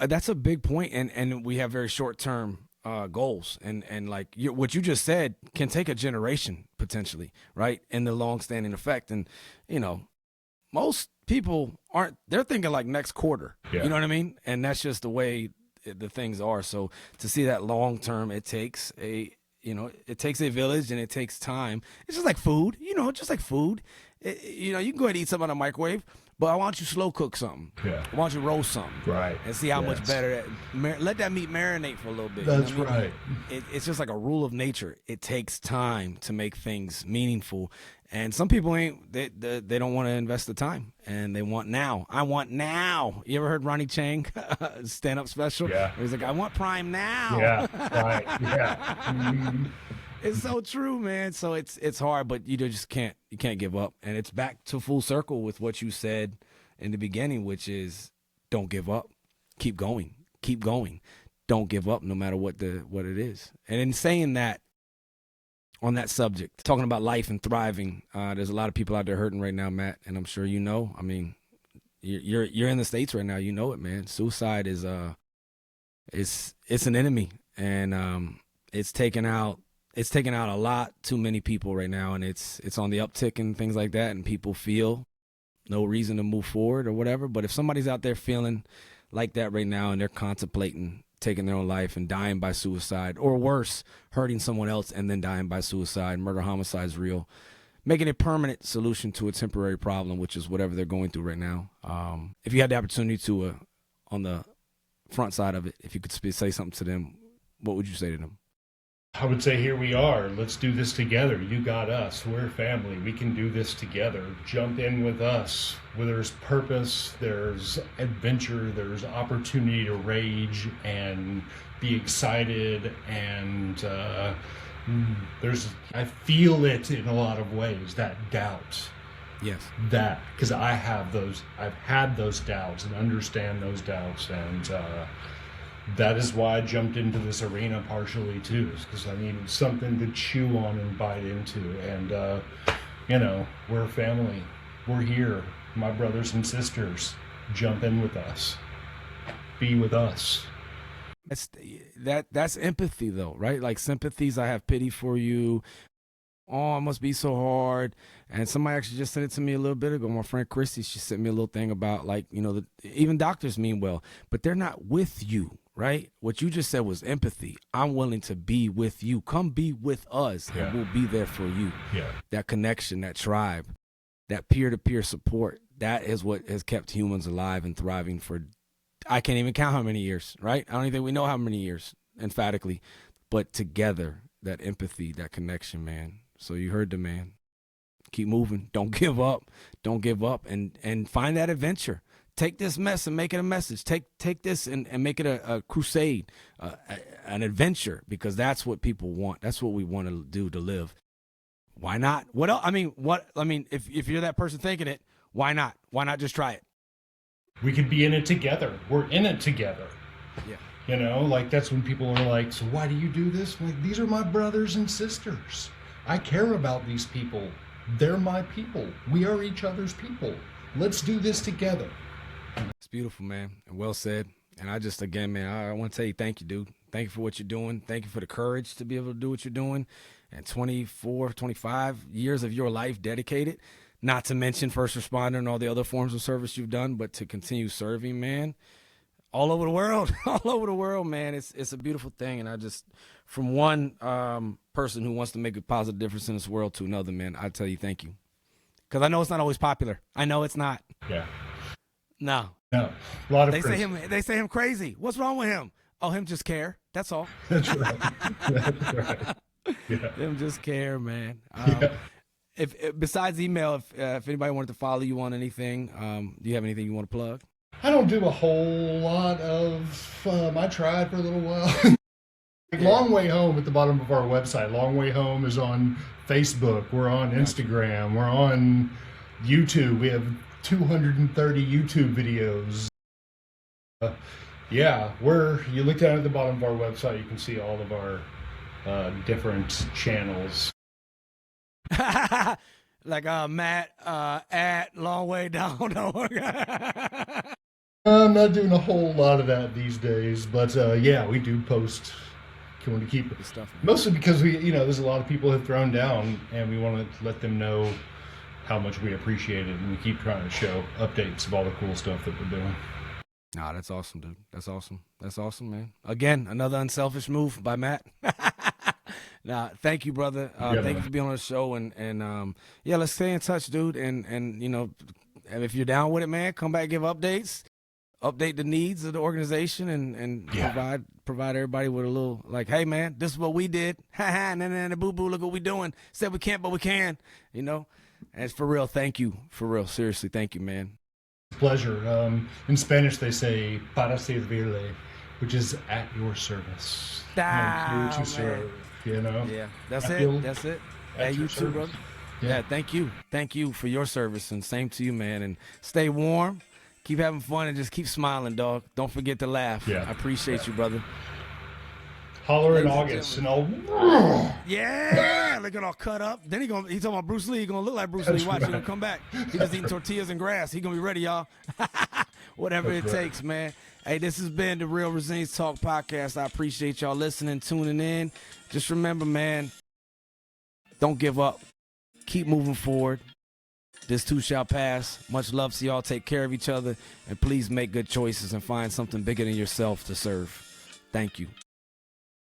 that's a big point, and we have very short-term goals. And what you just said can take a generation, potentially, right, in the long-standing effect. And, most people aren't... They're thinking, next quarter. Yeah. You know what I mean? And that's just the way... the things are. So to see that long term, it takes a village, and it takes time. It's just like food, just like food. You can go ahead and eat something on a microwave, but I want you slow cook something. Yeah. I want you roast something. Right. And see how much better let that meat marinate for a little bit. That's right. It's just like a rule of nature. It takes time to make things meaningful. And some people they don't want to invest the time, and they want now. I want now. You ever heard Ronnie Chang stand-up special? Yeah. He's like, I want prime now. Yeah, right. Yeah. Mm-hmm. It's so true, man. So it's hard, but you can't give up. And it's back to full circle with what you said in the beginning, which is don't give up. Keep going. Keep going. Don't give up no matter what it is. And in saying that, on that subject, talking about life and thriving, there's a lot of people out there hurting right now, Matt, and I'm sure you know. I mean, you're in the States right now. You know it, man. Suicide is it's an enemy, and it's taken out a lot too many people right now, and it's on the uptick and things like that, and people feel no reason to move forward or whatever. But if somebody's out there feeling like that right now, and they're contemplating taking their own life and dying by suicide, or worse, hurting someone else and then dying by suicide, murder, homicide is real. Making a permanent solution to a temporary problem, which is whatever they're going through right now. If you had the opportunity to, on the front side of it, if you could say something to them, what would you say to them? I would say, here we are. Let's do this together. You got us. We're family. We can do this together. Jump in with us. Where there's purpose, there's adventure, there's opportunity to rage and be excited. And I feel it in a lot of ways, that doubt. Yes. Because I've had those doubts and understand those doubts. And That is why I jumped into this arena partially too, is because I needed something to chew on and bite into. And, we're a family. We're here. My brothers and sisters, jump in with us. Be with us. That's empathy though, right? Like sympathies, I have pity for you. Oh, it must be so hard. And somebody actually just sent it to me a little bit ago. My friend Christy, she sent me a little thing about like, even doctors mean well, but they're not with you, right? What you just said was empathy. I'm willing to be with you. Come be with us, and we'll be there for you. Yeah. That connection, that tribe, that peer-to-peer support, that is what has kept humans alive and thriving for, I can't even count how many years, right? I don't even think we know how many years, emphatically, but together, that empathy, that connection, man. So you heard the man. Keep moving. Don't give up. Don't give up. And find that adventure. Take this mess and make it a message. Take this and make it a crusade, an adventure, because that's what people want. That's what we want to do to live. Why not? What else? If you're that person thinking it, why not? Why not just try it? We could be in it together. We're in it together. Yeah. Like that's when people are like, so why do you do this? I'm like, these are my brothers and sisters. I care about these people. They're my people. We are each other's people. Let's do this together. It's beautiful, man. And well said. And I just, again, man, I want to tell you thank you, dude. Thank you for what you're doing. Thank you for the courage to be able to do what you're doing. And 24, 25 years of your life dedicated, not to mention first responder and all the other forms of service you've done, but to continue serving, man, all over the world, man. It's a beautiful thing. And I just, from one person who wants to make a positive difference in this world to another, man, I tell you thank you. Because I know it's not always popular. I know it's not. Yeah. No. A lot of they say him crazy. What's wrong with him? Oh, him just care. That's all. That's right. That's right. Yeah. Him just care, man. Yeah. If besides email, if anybody wanted to follow you on anything, do you have anything you want to plug? I don't do a whole lot of. I tried for a little while. Long Way Home at the bottom of our website. Long Way Home is on Facebook. We're on Instagram. We're on YouTube. We have 230 YouTube videos. You look down at the bottom of our website, you can see all of our different channels. Like Matt at Long Way Down. I'm not doing a whole lot of that these days, but we do post. Want to keep it stuff, mostly because there's a lot of people have thrown down, and we want to let them know how much we appreciate it, and we keep trying to show updates of all the cool stuff that we're doing. Nah, that's awesome, dude. That's awesome, man. Again, another unselfish move by Matt. Nah, thank you, brother. Thank you for being on the show, and let's stay in touch, dude. And if you're down with it, man, come back, give updates. Update the needs of the organization and provide everybody with a little like, hey man, this is what we did. And boo boo, look what we doing. Said we can't, but we can. And it's for real. Thank you, for real. Seriously, thank you, man. Pleasure. In Spanish, they say "para servirle," which is at your service. I'm here to serve. Yeah, that's it. That's it. Hey, you too, brother. Yeah, thank you. Thank you for your service, and same to you, man. And stay warm. Keep having fun and just keep smiling, dog. Don't forget to laugh. Yeah. I appreciate you, brother. Holler in August and I'll. Yeah, looking all cut up. Then he talking about Bruce Lee. He gonna look like Bruce Lee. Watch, he gonna come back. He just eating tortillas and grass. He gonna be ready, y'all. Whatever it takes, man. Hey, this has been the Real Resilience Talk podcast. I appreciate y'all listening, tuning in. Just remember, man, don't give up. Keep moving forward. This too shall pass. Much love to y'all. Take care of each other. And please make good choices and find something bigger than yourself to serve. Thank you.